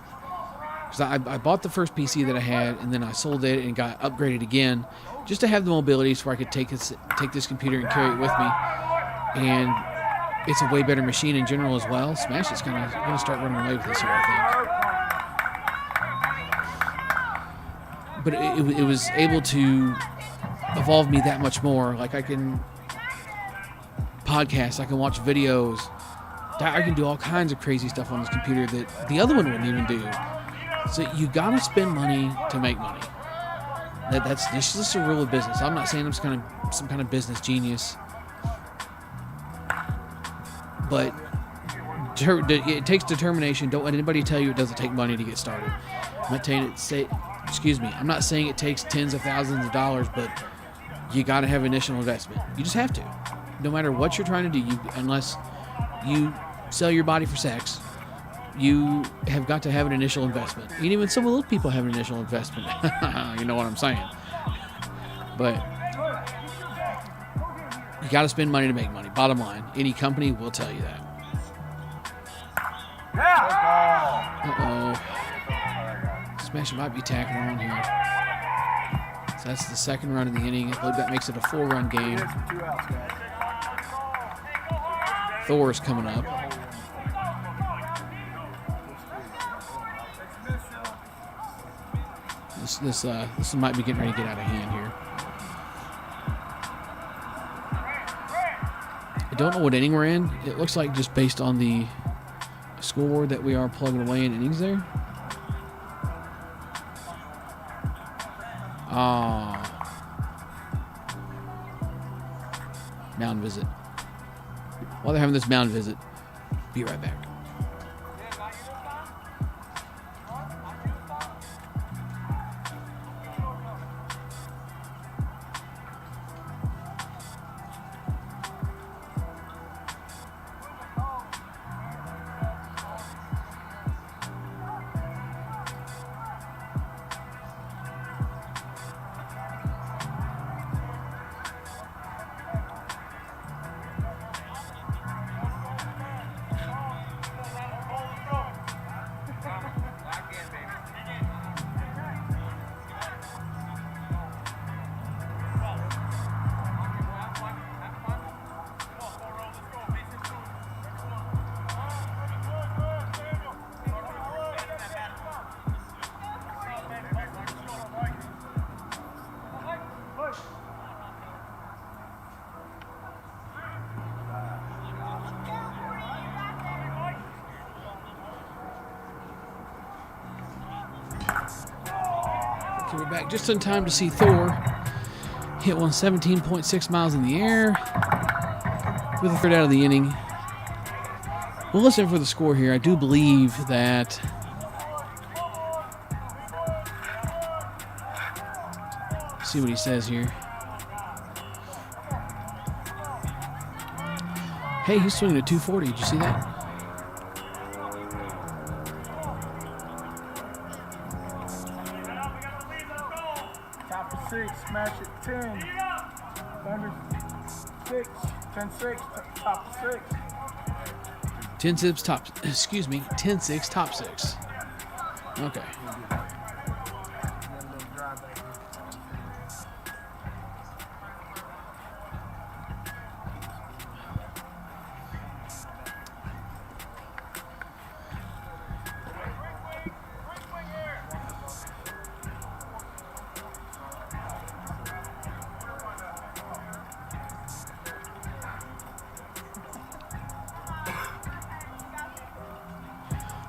because I bought the first PC that I had, and then I sold it and got upgraded again, just to have the mobility so I could take this computer and carry it with me. And it's a way better machine in general as well. Smash is going to start running away with this here, I think. But it was able to evolve me that much more. Like I can podcast, I can watch videos, I can do all kinds of crazy stuff on this computer that the other one wouldn't even do. So you gotta spend money to make money. That's just a rule of business. I'm not saying I'm some kind of business genius, but it takes determination. Don't let anybody tell you it doesn't take money to get started. I'm not saying it takes tens of thousands of dollars, but you got to have initial investment. You just have to. No matter what you're trying to do, unless you sell your body for sex, you have got to have an initial investment. And even some of those people have an initial investment. You know what I'm saying? But you got to spend money to make money. Bottom line, any company will tell you that. Uh-oh. Smash might be tacking on here. So that's the second run of the inning. I believe that makes it a 4-run game. Thor's coming up. This might be getting ready to get out of hand here. I don't know what inning we're in. It looks like just based on the scoreboard that we are plugging away in innings there. Mound visit. While they're having this mound visit, be right back. Okay, we're back just in time to see Thor hit one 17.6 miles in the air with a third out of the inning. We'll listen for the score here. I do believe that see what he says here. Hey, he's swinging a 240. Did you see that? Top of 6, smash it 10. Thunder 6, 10-6, top of 6. 10-6 top. Excuse me. 10-6 top 6. Okay.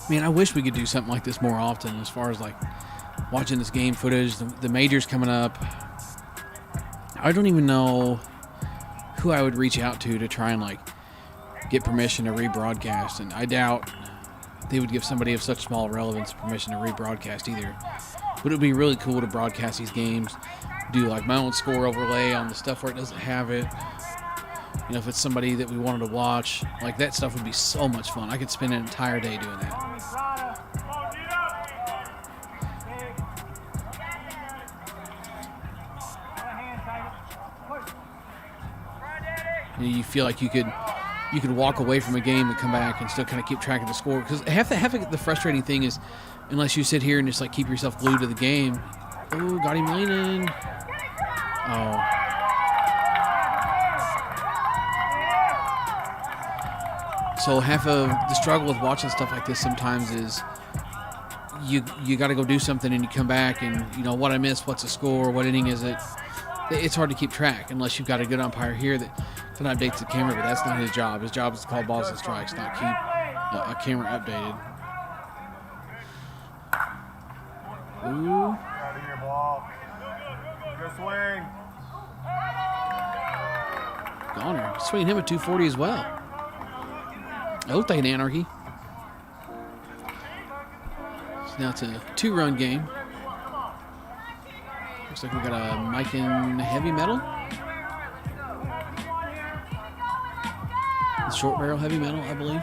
Man, I wish we could do something like this more often as far as like watching this game footage, the majors coming up. I don't even know who I would reach out to try and like get permission to rebroadcast, and I doubt they would give somebody of such small relevance permission to rebroadcast either. But it would be really cool to broadcast these games, do like my own score overlay on the stuff where it doesn't have it. You know, if it's somebody that we wanted to watch, like that stuff would be so much fun. I could spend an entire day doing that. You feel like you could walk away from a game and come back and still kind of keep track of the score, because half the frustrating thing is, unless you sit here and just like keep yourself glued to the game. Oh, got him leaning. Oh. So half of the struggle with watching stuff like this sometimes is you got to go do something and you come back and, you know, what I missed, what's the score, what inning is it? It's hard to keep track unless you've got a good umpire here that can update the camera, but that's not his job. His job is to call balls and strikes, not keep a camera updated. Ooh. Out of your ball. Good swing. Goner. Swinging him at 240 as well. It looked like an anarchy. So now it's a 2-run game. Looks like we got a Mike in heavy metal. Short barrel heavy metal, I believe.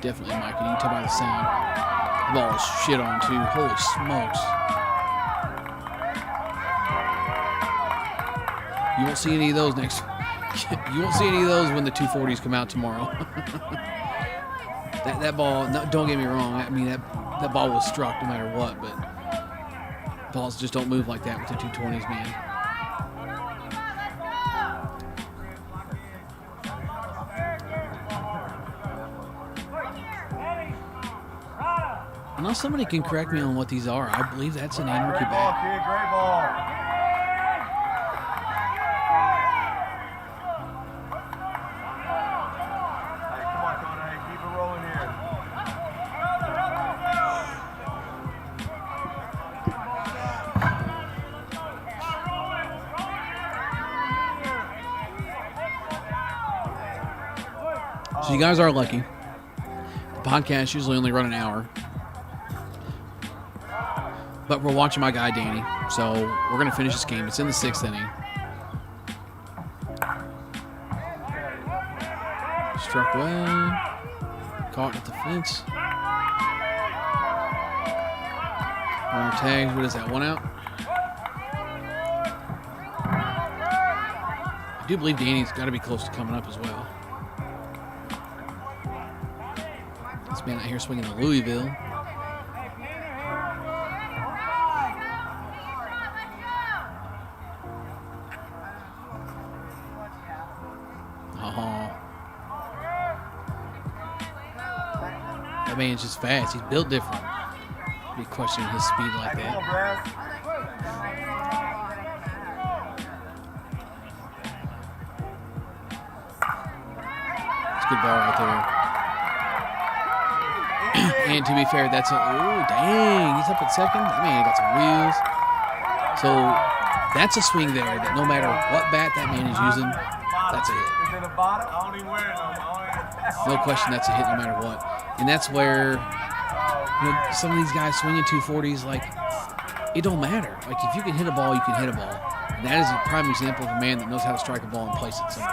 Definitely Mike, and you can tell by the sound. The ball is shit on too. Holy smokes. You won't see any of those next. You won't see any of those when the 240s come out tomorrow. that ball, no, don't get me wrong. I mean, that ball was struck no matter what, but balls just don't move like that with the 220s, man. Unless somebody can correct me on what these are, I believe that's an anarchy bat. Kid, great ball. Hey, come on, Connor. Hey, keep it rolling here. So you guys are lucky. The podcast usually only run an hour. But we're watching my guy, Danny. So we're going to finish this game. It's in the 6th inning. Struck well. Caught at the fence. Runner tags. What is that? 1 out? I do believe Danny's got to be close to coming up as well. This man out here swinging to Louisville. That man's just fast. He's built different. Be questioning his speed like that. It's a good ball right there. And to be fair, that's a... Oh, dang. He's up at second. That man got some wheels. So that's a swing there that no matter what bat that man is using, that's a hit. Is it a bottom? I don't even wear it no more. No question, that's a hit no matter what. And that's where, you know, some of these guys swinging 240s, like, it don't matter. Like, if you can hit a ball, you can hit a ball. That is a prime example of a man that knows how to strike a ball and place it somewhere.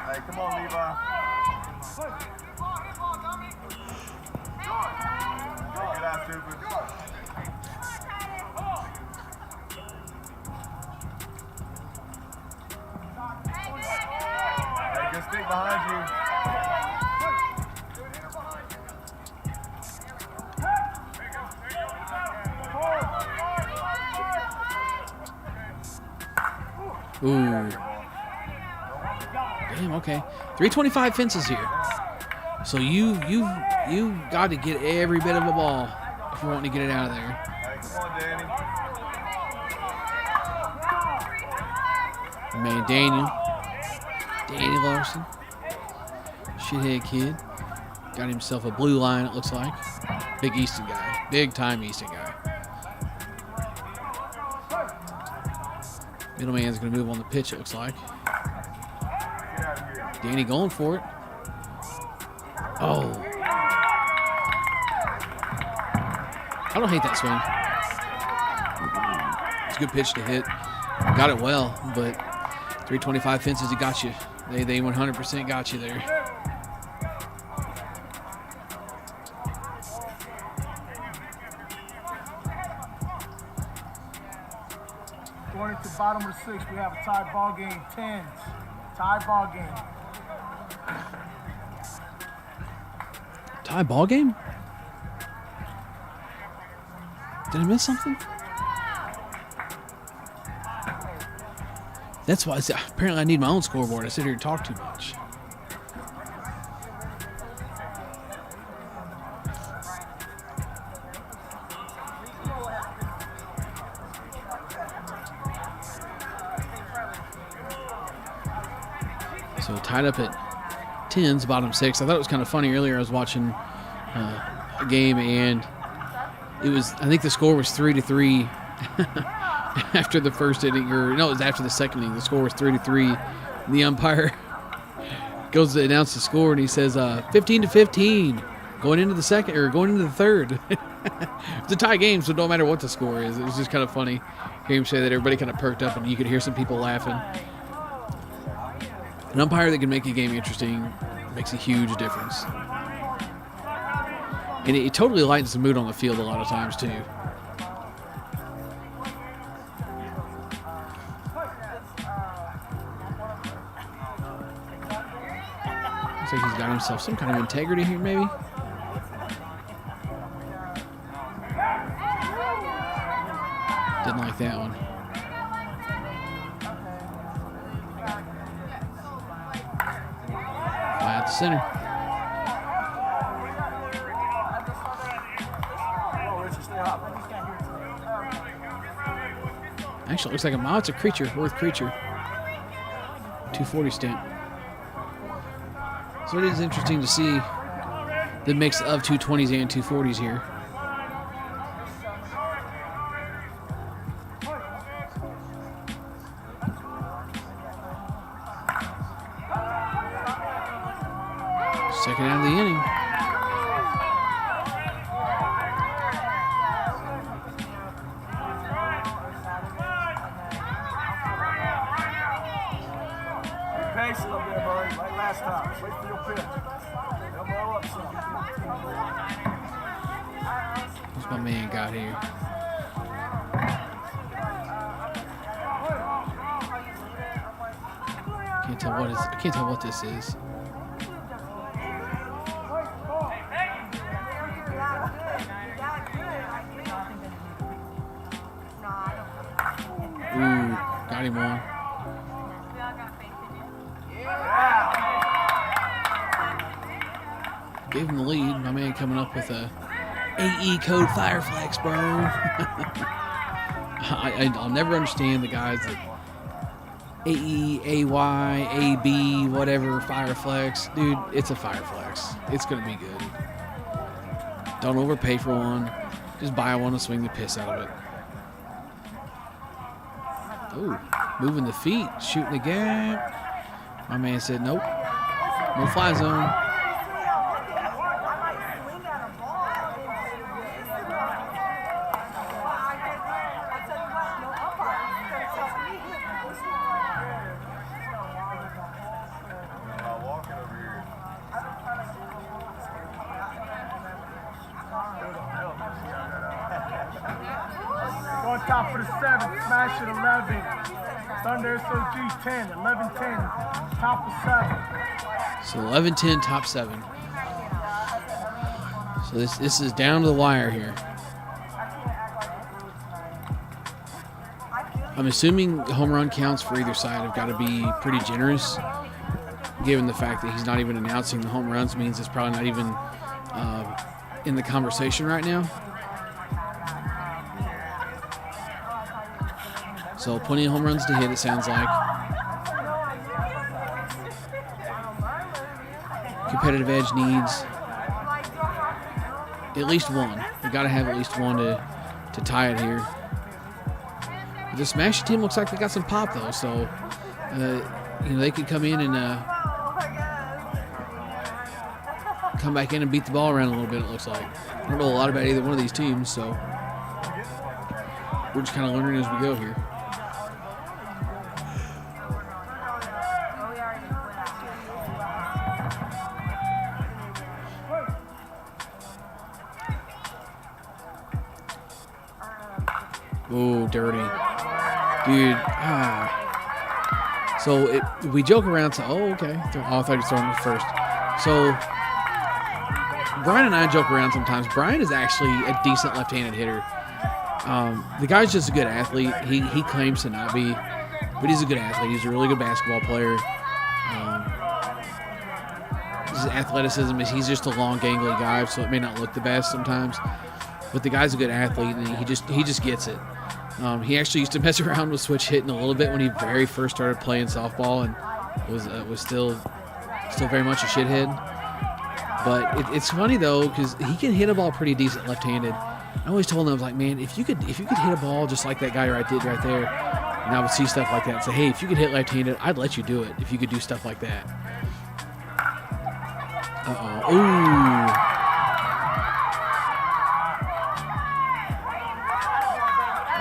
Hey, come on, Levi. Get out, stupid. Hey, good stick behind you. Ooh. Damn, okay. 325 fences here. So you got to get every bit of a ball if you want to get it out of there. Hey, come on, Danny. Man, Danny Larson. Shithead kid. Got himself a blue line, it looks like. Big Easton guy. Big time Easton guy. Middleman's going to move on the pitch, it looks like. Danny going for it. Oh. I don't hate that swing. It's a good pitch to hit. Got it well, but 325 fences, he got you. They 100% got you there. Going into the bottom of the 6th, we have a tie ball game, 10s. Tie ball game. Tie ball game? Did I miss something? That's why apparently I need my own scoreboard. I sit here and talk too much. So tied up at 10s, bottom 6. I thought it was kind of funny earlier. I was watching a game and it was, I think the score was 3-3 after the first inning, or no, it was after the second inning. The score was 3-3. The umpire goes to announce the score and he says 15-15 going into the second or going into the third. It's a tie game, so it don't matter what the score is. It was just kind of funny. Hear him say that. Everybody kind of perked up and you could hear some people laughing. An umpire that can make a game interesting makes a huge difference. And it totally lightens the mood on the field a lot of times, too. Looks like he's got himself some kind of integrity here, maybe. Didn't like that one. Fly at the center. Actually, it looks like it's a creature, Worth creature. 240 stamp. So it is interesting to see the mix of 220s and 240s here. Second out of the inning. Pace a little bit, buddy, like last time. Wait for your pitch. Elbow up some. What's my man got here? I can't tell what this is. Ooh, got him on. Gave him the lead. My man coming up with a AE code Fireflex, bro. I'll never understand the guys that AE, AY, AB, whatever, Fireflex. Dude, it's a Fireflex. It's going to be good. Don't overpay for one. Just buy one and swing the piss out of it. Ooh, moving the feet, shooting the gap. My man said, nope, no fly zone. top of the 7th, smash it 11. Thunder SOG 10, 11-10, top of 7. So 11-10, top 7. So this is down to the wire here. I'm assuming home run counts for either side have got to be pretty generous, given the fact that he's not even announcing the home runs means it's probably not even in the conversation right now. So plenty of home runs to hit, it sounds like. Competitive edge needs at least one. We got to have at least one to tie it here. The Smash team looks like they got some pop though, so they could come in and come back in and beat the ball around a little bit. It looks like I don't know a lot about either one of these teams, so we're just kind of learning as we go here. Oh, dirty. Dude, So we joke around, so, okay. I thought you were throwing it first. So, Brian and I joke around sometimes. Brian is actually a decent left-handed hitter. The guy's just a good athlete. He claims to not be, but he's a good athlete. He's a really good basketball player. His athleticism is he's just a long, gangly guy, so it may not look the best sometimes. But the guy's a good athlete, and he just gets it. He actually used to mess around with switch hitting a little bit when he very first started playing softball, and was still very much a shithead. But it's funny though because he can hit a ball pretty decent left-handed. I always told him, I was like, man, if you could hit a ball just like that guy right there, and I would see stuff like that and say, hey, if you could hit left-handed, I'd let you do it if you could do stuff like that. Ooh.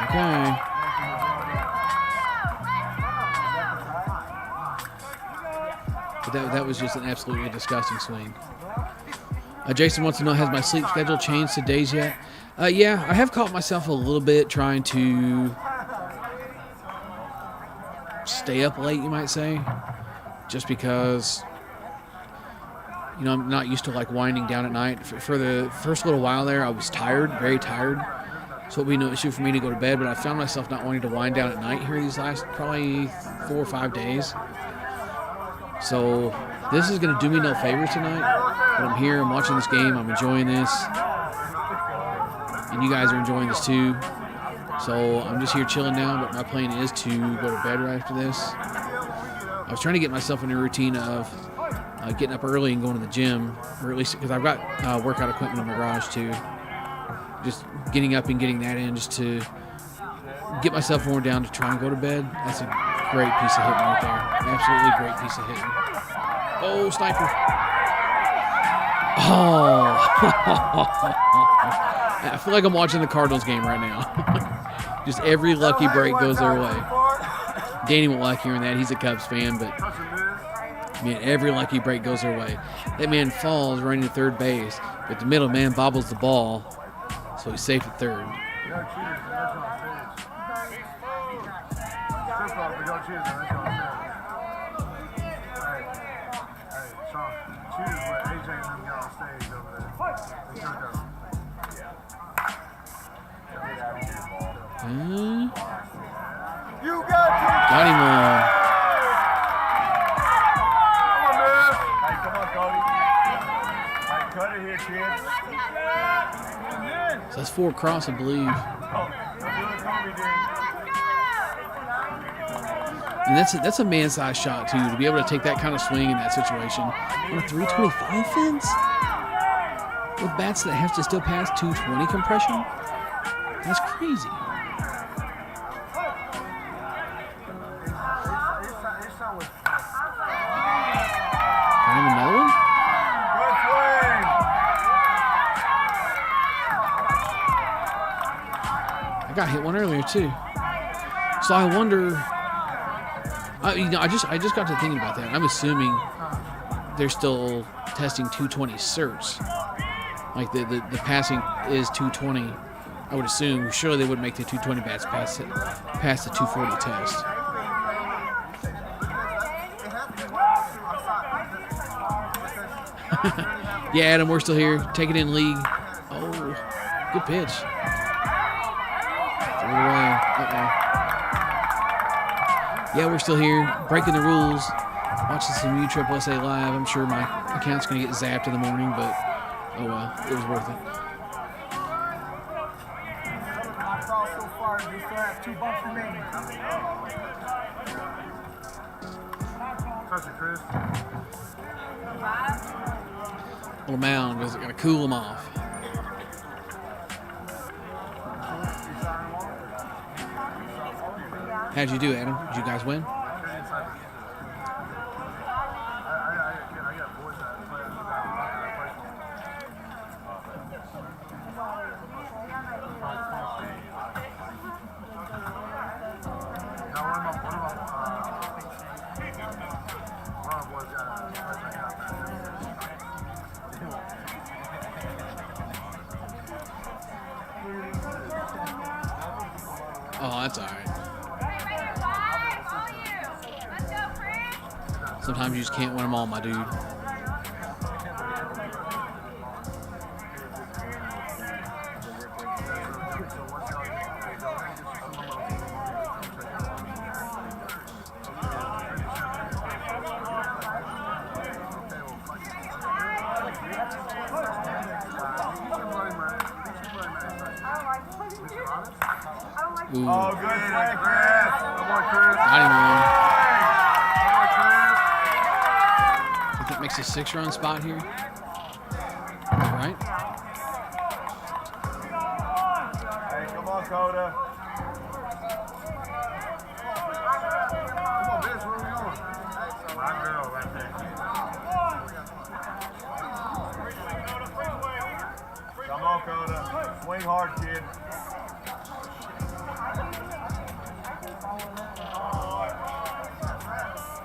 Okay. But that was just an absolutely disgusting swing. Jason wants to know, has my sleep schedule changed to days yet? Yeah, I have caught myself a little bit trying to stay up late, you might say, just because, I'm not used to like winding down at night. For the first little while there, I was tired, very tired. So it would be no issue for me to go to bed, but I found myself not wanting to wind down at night here these last probably 4 or 5 days. So this is going to do me no favors tonight. But I'm here, I'm watching this game, I'm enjoying this. And you guys are enjoying this too. So I'm just here chilling now, but my plan is to go to bed right after this. I was trying to get myself in a routine of getting up early and going to the gym, or at least because I've got workout equipment in my garage too. Just getting up and getting that in just to get myself worn down to try and go to bed. That's a great piece of hitting right there. Absolutely great piece of hitting. Oh, sniper. Oh. I feel like I'm watching the Cardinals game right now. Just every lucky break goes their way. Danny won't like hearing that. He's a Cubs fan, but man, every lucky break goes their way. That man falls running to third base, but the middle man bobbles the ball, so he's safe at third. Got him on. So that's 4 across, I believe. And that's a man-sized shot, too, to be able to take that kind of swing in that situation. On a 325 fence? With bats that have to still pass 220 compression? That's crazy. Got him another one? I got hit one earlier too. So I wonder. I just got to thinking about that. I'm assuming they're still testing 220 certs. Like the passing is 220 I would assume. Surely they wouldn't make the 220 bats pass the 240 test. Yeah, Adam, we're still here. Take it in, league. Oh, good pitch. Throw it away. Yeah, we're still here. Breaking the rules. Watching some USSSA Live. I'm sure my account's going to get zapped in the morning, but oh well. It was worth it. So far, you still have 2 bumps remaining. Touch it, Chris. Little mound because it got to cool them off. How'd you do, Adam? Did you guys win? Oh, that's all right. Sometimes you just can't win them all, my dude. Ooh. Oh, good play, Chris. Come on, Chris. Not even one. Come on, Chris. I think that makes a 6-run spot here. All right. Hey, come on, Coda. Come on, Vince, where are we going? My girl right there. Come on, Coda. Swing hard, kid.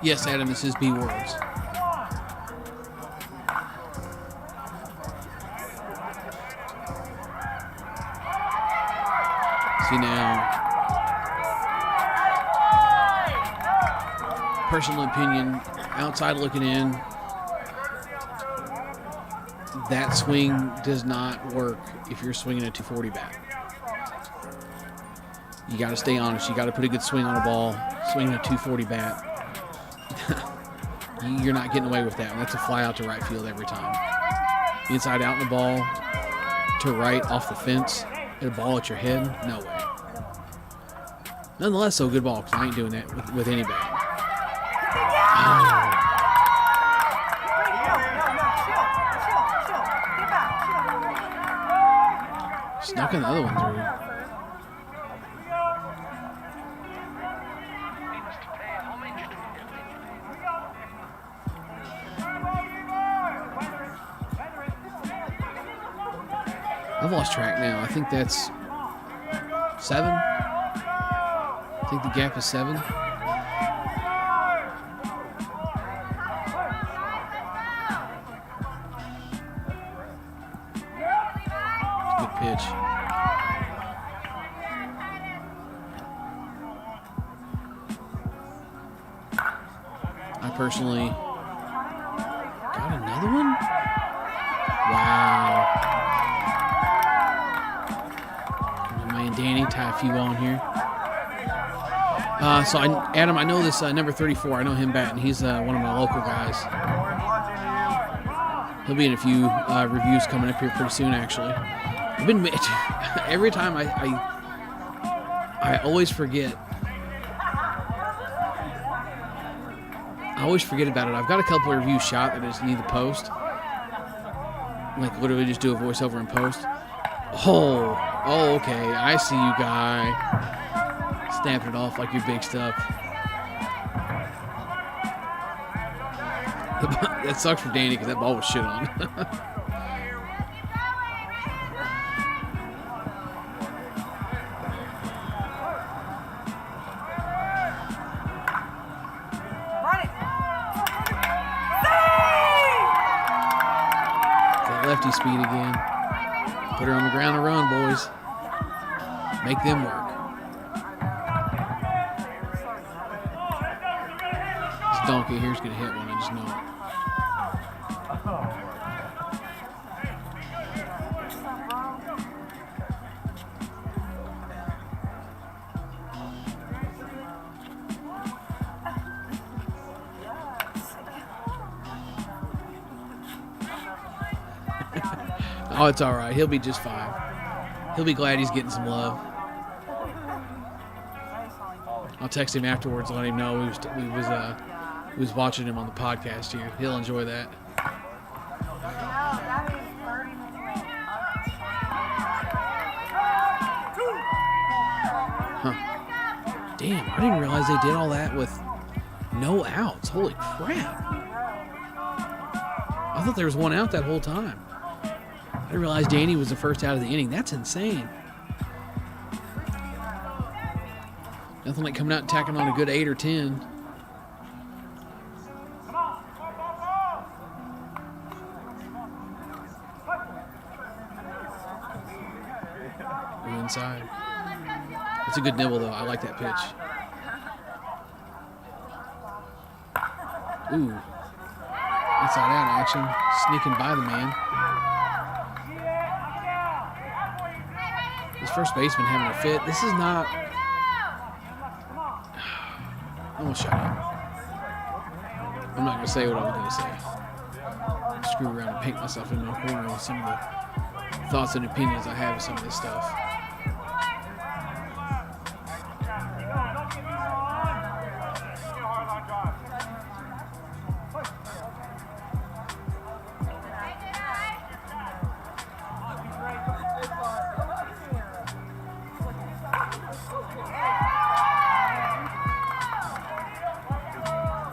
Yes, Adam, this is B words. See now, personal opinion, outside looking in, that swing does not work if you're swinging a 240 bat. You got to stay honest. You got to put a good swing on a ball. Swinging a 240 bat, you're not getting away with that. That's a fly out to right field every time. Inside out in the ball, to right off the fence, hit a ball at your head, no way. Nonetheless, though, good ball, because I ain't doing that with any bat. Oh. Snuck another one through. I've lost track now. I think that's 7. I think the gap is 7. Good pitch. I personally got another one? Wow. Danny, tie a few on here. Adam, I know this number 34. I know him batting. He's one of my local guys. He'll be in a few reviews coming up here pretty soon, actually. I've been every time I always forget. I always forget about it. I've got a couple of reviews shot that I just need to post. Like literally just do a voiceover and post. Oh, okay. I see you, guy. Stamping it off like your big stuff. That sucks for Danny because that ball was shit on. That lefty speed again. Put her on the ground and run, boys. Make them work. This donkey here's going to hit one, I just know it. Oh, it's all right. He'll be just fine. He'll be glad he's getting some love. I'll text him afterwards and let him know we was watching him on the podcast here. He'll enjoy that. Huh. Damn, I didn't realize they did all that with no outs. Holy crap. I thought there was one out that whole time. I didn't realize Danny was the first out of the inning. That's insane. Nothing like coming out and tacking on a good 8 or 10. We're inside. That's a good nibble, though. I like that pitch. Ooh. Inside out action. Sneaking by the man. This first baseman having a fit. This is not... I'm going to shut up. I'm not going to say what I was going to say. Screw around and paint myself into a corner with some of the thoughts and opinions I have of some of this stuff.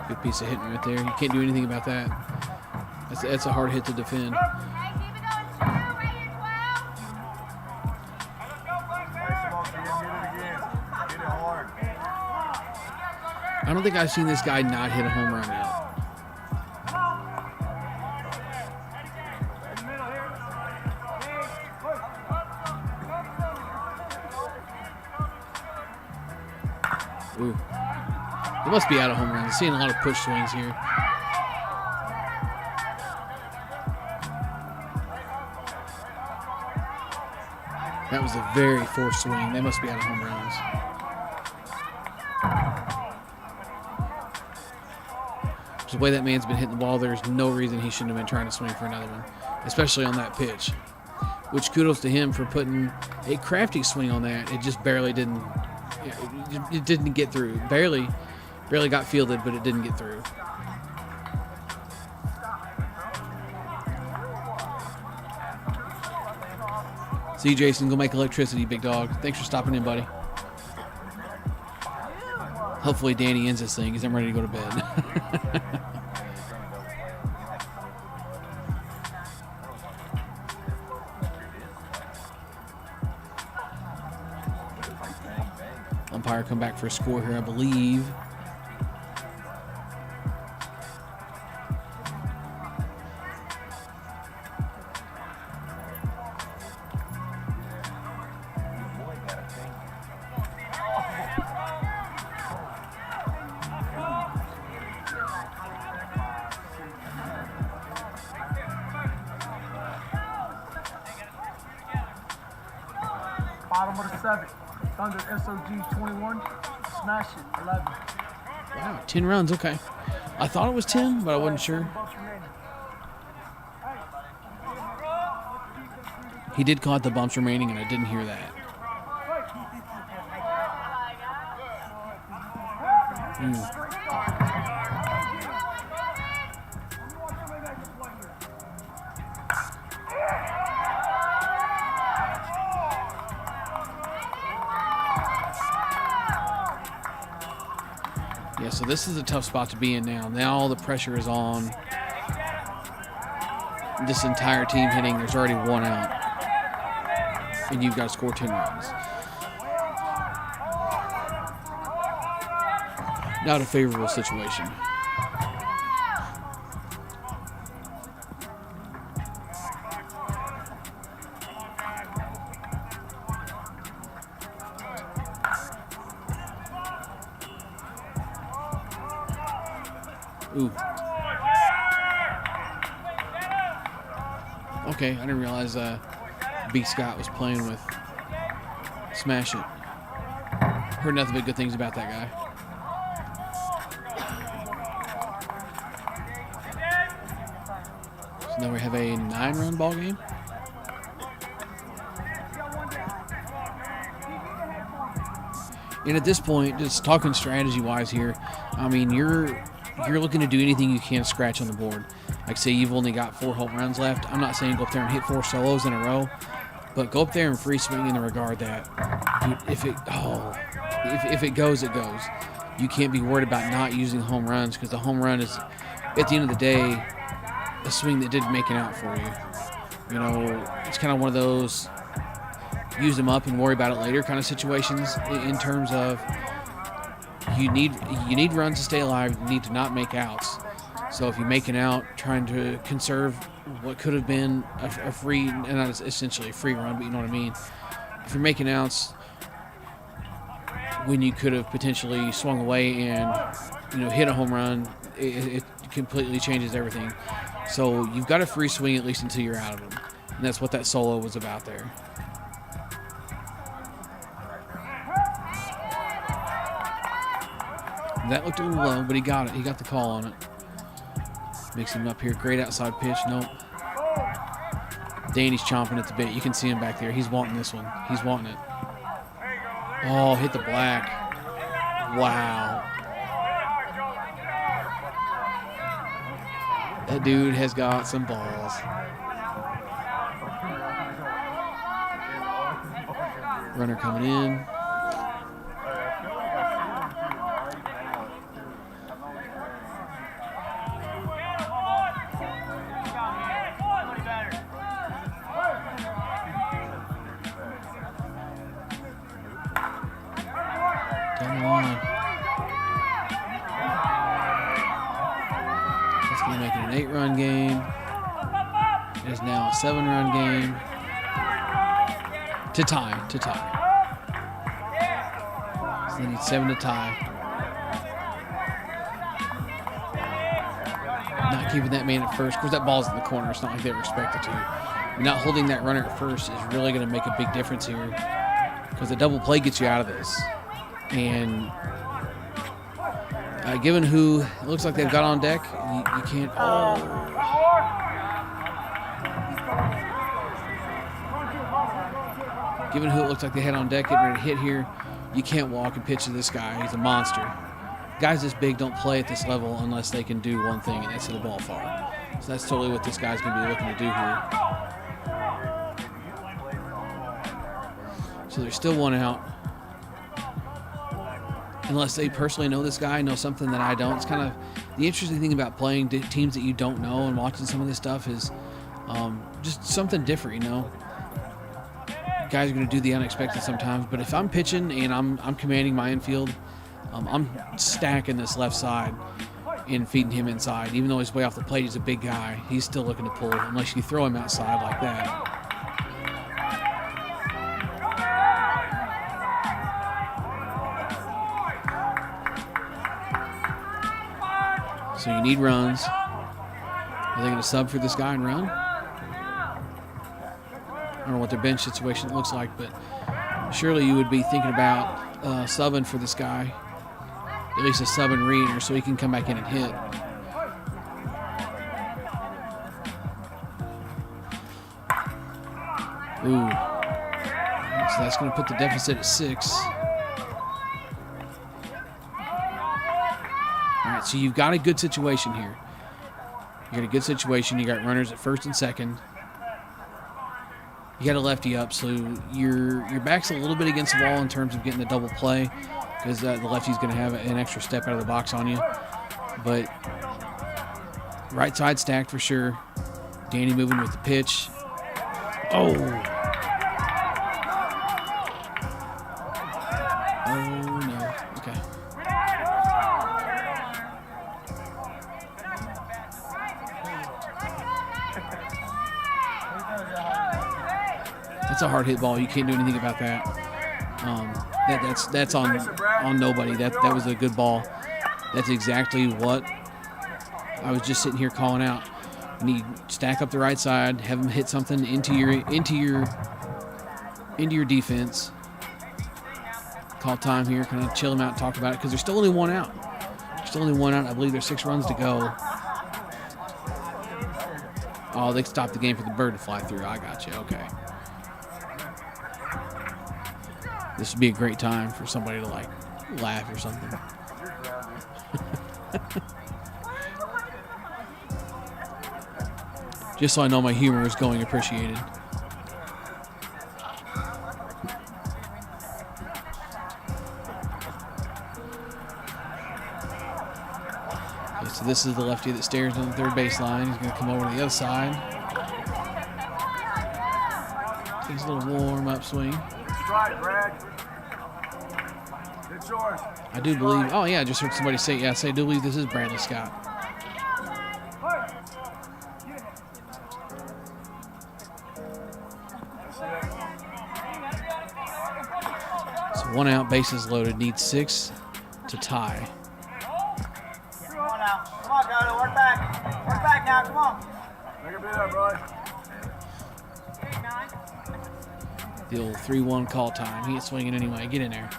Good piece of hitting right there. You can't do anything about that. That's a hard hit to defend. I don't think I've seen this guy not hit a home run yet. Ooh. It must be out of home runs. I'm seeing a lot of push swings here. That was a very forced swing. They must be out of home runs. Just the way that man's been hitting the ball, there's no reason he shouldn't have been trying to swing for another one, especially on that pitch. Which kudos to him for putting a crafty swing on that. It just barely didn't. It didn't get through. Barely got fielded, but it didn't get through. See you, Jason. Go make electricity, big dog. Thanks for stopping in, buddy. Hopefully Danny ends this thing because I'm ready to go to bed. Umpire come back for a score here, I believe. Bottom of the 7th. Thunder SOG 21. Smash it 11. Wow, 10 runs. Okay. I thought it was 10, but I wasn't sure. He did call it the bumps remaining, and I didn't hear that. Yeah, so this is a tough spot to be in now. Now all the pressure is on this entire team hitting. There's already one out. And you've got to score 10 runs. Not a favorable situation. Ooh. Okay, I didn't realize B. Scott was playing with Smash It. Heard nothing but good things about that guy. So now we have a 9-run ball game. And at this point, just talking strategy-wise here, I mean, you're looking to do anything you can to scratch on the board. Like, say you've only got 4 home runs left. I'm not saying go up there and hit 4 solos in a row, but go up there and free swing in the regard that, dude, if it goes, it goes. You can't be worried about not using home runs, because the home run is, at the end of the day, a swing that didn't make it out for you. You know, it's kind of one of those use them up and worry about it later kind of situations, in terms of you need runs to stay alive. You need to not make outs. So if you make an out, trying to conserve what could have been a free, and not essentially a free run, but you know what I mean. If you're making outs when you could have potentially swung away and, you know, hit a home run, it completely changes everything. So you've got a free swing at least until you're out of them, and that's what that solo was about there. That looked a little low, but he got it. He got the call on it. Makes him up here. Great outside pitch. Nope. Danny's chomping at the bit. You can see him back there. He's wanting this one. He's wanting it. Oh, hit the black. Wow. That dude has got some balls. Runner coming in. That's going to make it an 8-run game. It is now a 7-run game. To tie. So they need 7 to tie. Not keeping that man at first. Of course, that ball's in the corner. It's not like they were expected to. Not holding that runner at first is really going to make a big difference here, because the double play gets you out of this. And given who it looks like they've got on deck, you can't. Oh. Given who it looks like they had on deck, getting ready to hit here, you can't walk and pitch to this guy. He's a monster. Guys this big don't play at this level unless they can do one thing, and that's hit the ball far. So that's totally what this guy's going to be looking to do here. So there's still one out. Unless they personally know this guy, know something that I don't. It's kind of the interesting thing about playing teams that you don't know and watching some of this stuff is just something different, you know. Guys are going to do the unexpected sometimes, but if I'm pitching and I'm commanding my infield, I'm stacking this left side and feeding him inside. Even though he's way off the plate, he's a big guy. He's still looking to pull, unless you throw him outside like that. So you need runs. Are they going to sub for this guy and run? I don't know what their bench situation looks like, but surely you would be thinking about subbing for this guy. At least a sub and reader, so he can come back in and hit. Ooh. So that's going to put the deficit at 6. All right, so you've got a good situation here. You got a good situation. You got runners at first and second. You got a lefty up, so your back's a little bit against the wall in terms of getting the double play, because the lefty's going to have an extra step out of the box on you. But right side stacked for sure. Danny moving with the pitch. Oh. Oh, no. Okay. That's a hard hit ball. You can't do anything about that. That's on nobody. That was a good ball. That's exactly what I was just sitting here calling out. You need to stack up the right side, have them hit something into your defense. Call time here, kind of chill them out, talk about it, because there's still only one out. Still only one out. I believe there's 6 runs to go. Oh, they stopped the game for the bird to fly through. I got you. Okay. This would be a great time for somebody to like laugh or something. Just so I know my humor is going appreciated. Okay, so this is the lefty that stares on the third baseline. He's going to come over to the other side. Takes a little warm-up swing. Strike, Brad. It's yours. I do believe. Oh yeah, I just heard somebody say. Yes, I do believe this is Bradley Scott. So 1 out, bases loaded. Needs 6 to tie. Come on now. Come on, Goto. Work back. Work back now. Come on. Make a bit up, bro. The old 3-1 call time. He ain't swinging anyway. Get in there.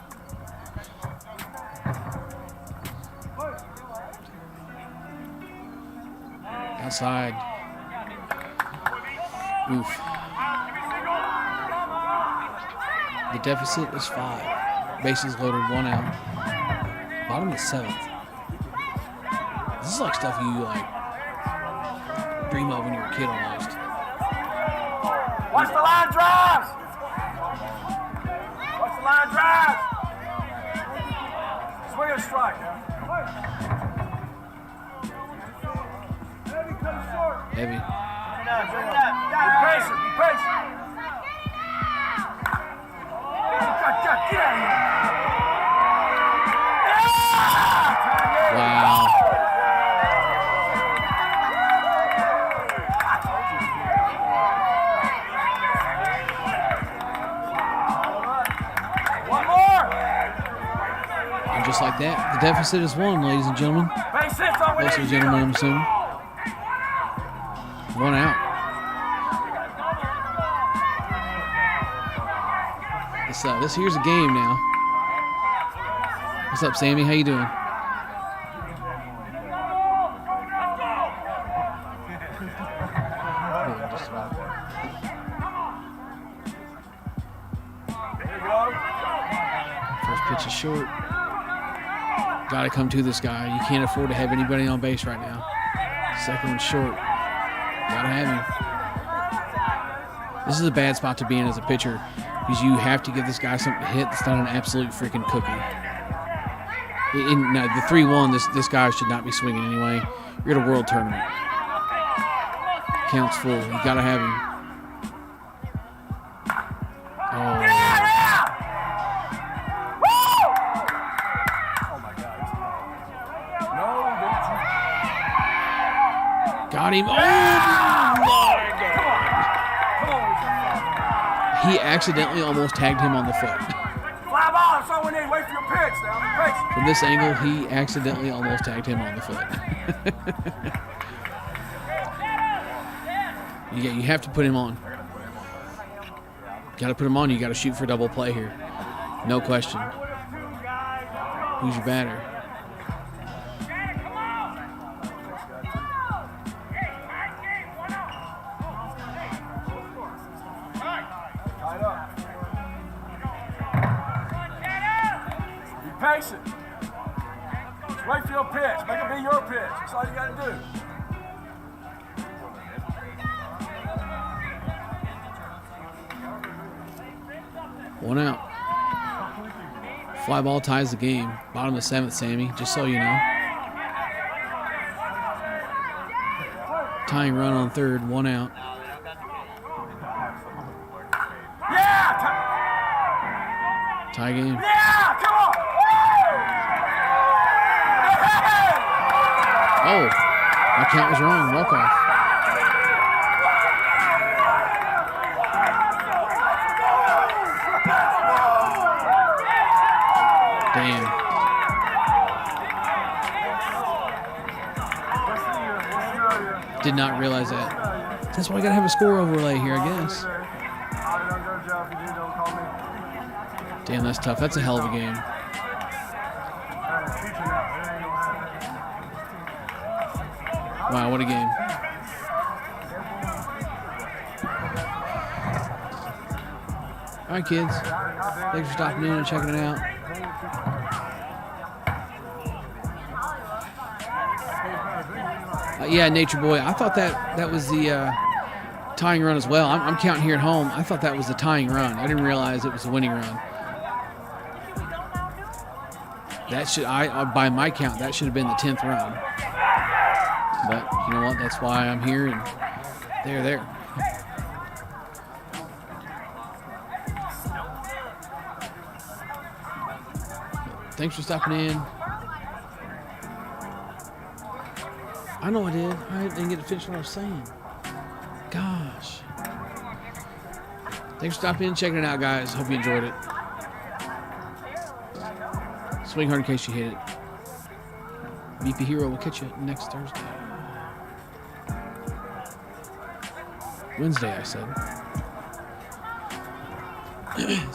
Outside. Oof. The deficit is 5. Bases loaded, 1 out. Bottom of the 7th. This is like stuff you like dream of when you were a kid almost. Watch the line drives. Watch the line drives. Swing a strike. Heavy. Bring it up. Be patient. Be patient. Get out of here. Wow. One more. And just like that, the deficit is 1, ladies and gentlemen. Base hits over Ladies and gentlemen, I'm assuming. 1 out. This here's a game now. What's up, Sammy? How you doing? First pitch is short. Gotta come to this guy. You can't afford to have anybody on base right now. Second one's short. Gotta have him. This is a bad spot to be in as a pitcher because you have to give this guy something to hit that's not an absolute freaking cookie. Now, the 3-1, this guy should not be swinging anyway. You're at a world tournament. Counts full. You gotta have him. Oh. Got him. Oh my God. He accidentally almost tagged him on the foot. Fly ball. That's all we need. Wait for your pitch now. Pitch. From this angle, he accidentally almost tagged him on the foot. You have to put him on. Got to put him on. You got to shoot for double play here. No question. Who's your batter? Tied up. Be patient. Just wait for your pitch. Make it be your pitch. That's all you got to do. One out. Fly ball ties the game. Bottom of the 7th, Sammy, just so you know. Tying run on third, 1 out. Yeah! Tie game. Yeah! Come on! Oh, my count was wrong. Walk off. Damn. Did not realize that. That's why I gotta have a score overlay here, I guess. Damn, that's tough. That's a hell of a game. Wow, what a game. All right, kids. Thanks for stopping in and checking it out. Yeah, Nature Boy. I thought that was the tying run as well. I'm counting here at home. I thought that was the tying run. I didn't realize it was a winning run. That should, by my count, that should have been the 10th run. But you know what? That's why I'm here, and they're there. Thanks for stopping in. I know I did. I didn't get to finish what I was saying. Gosh. Thanks for stopping in and checking it out, guys. Hope you enjoyed it. Swing hard in case you hit it. BP Hero will catch you next Thursday. Wednesday, I said.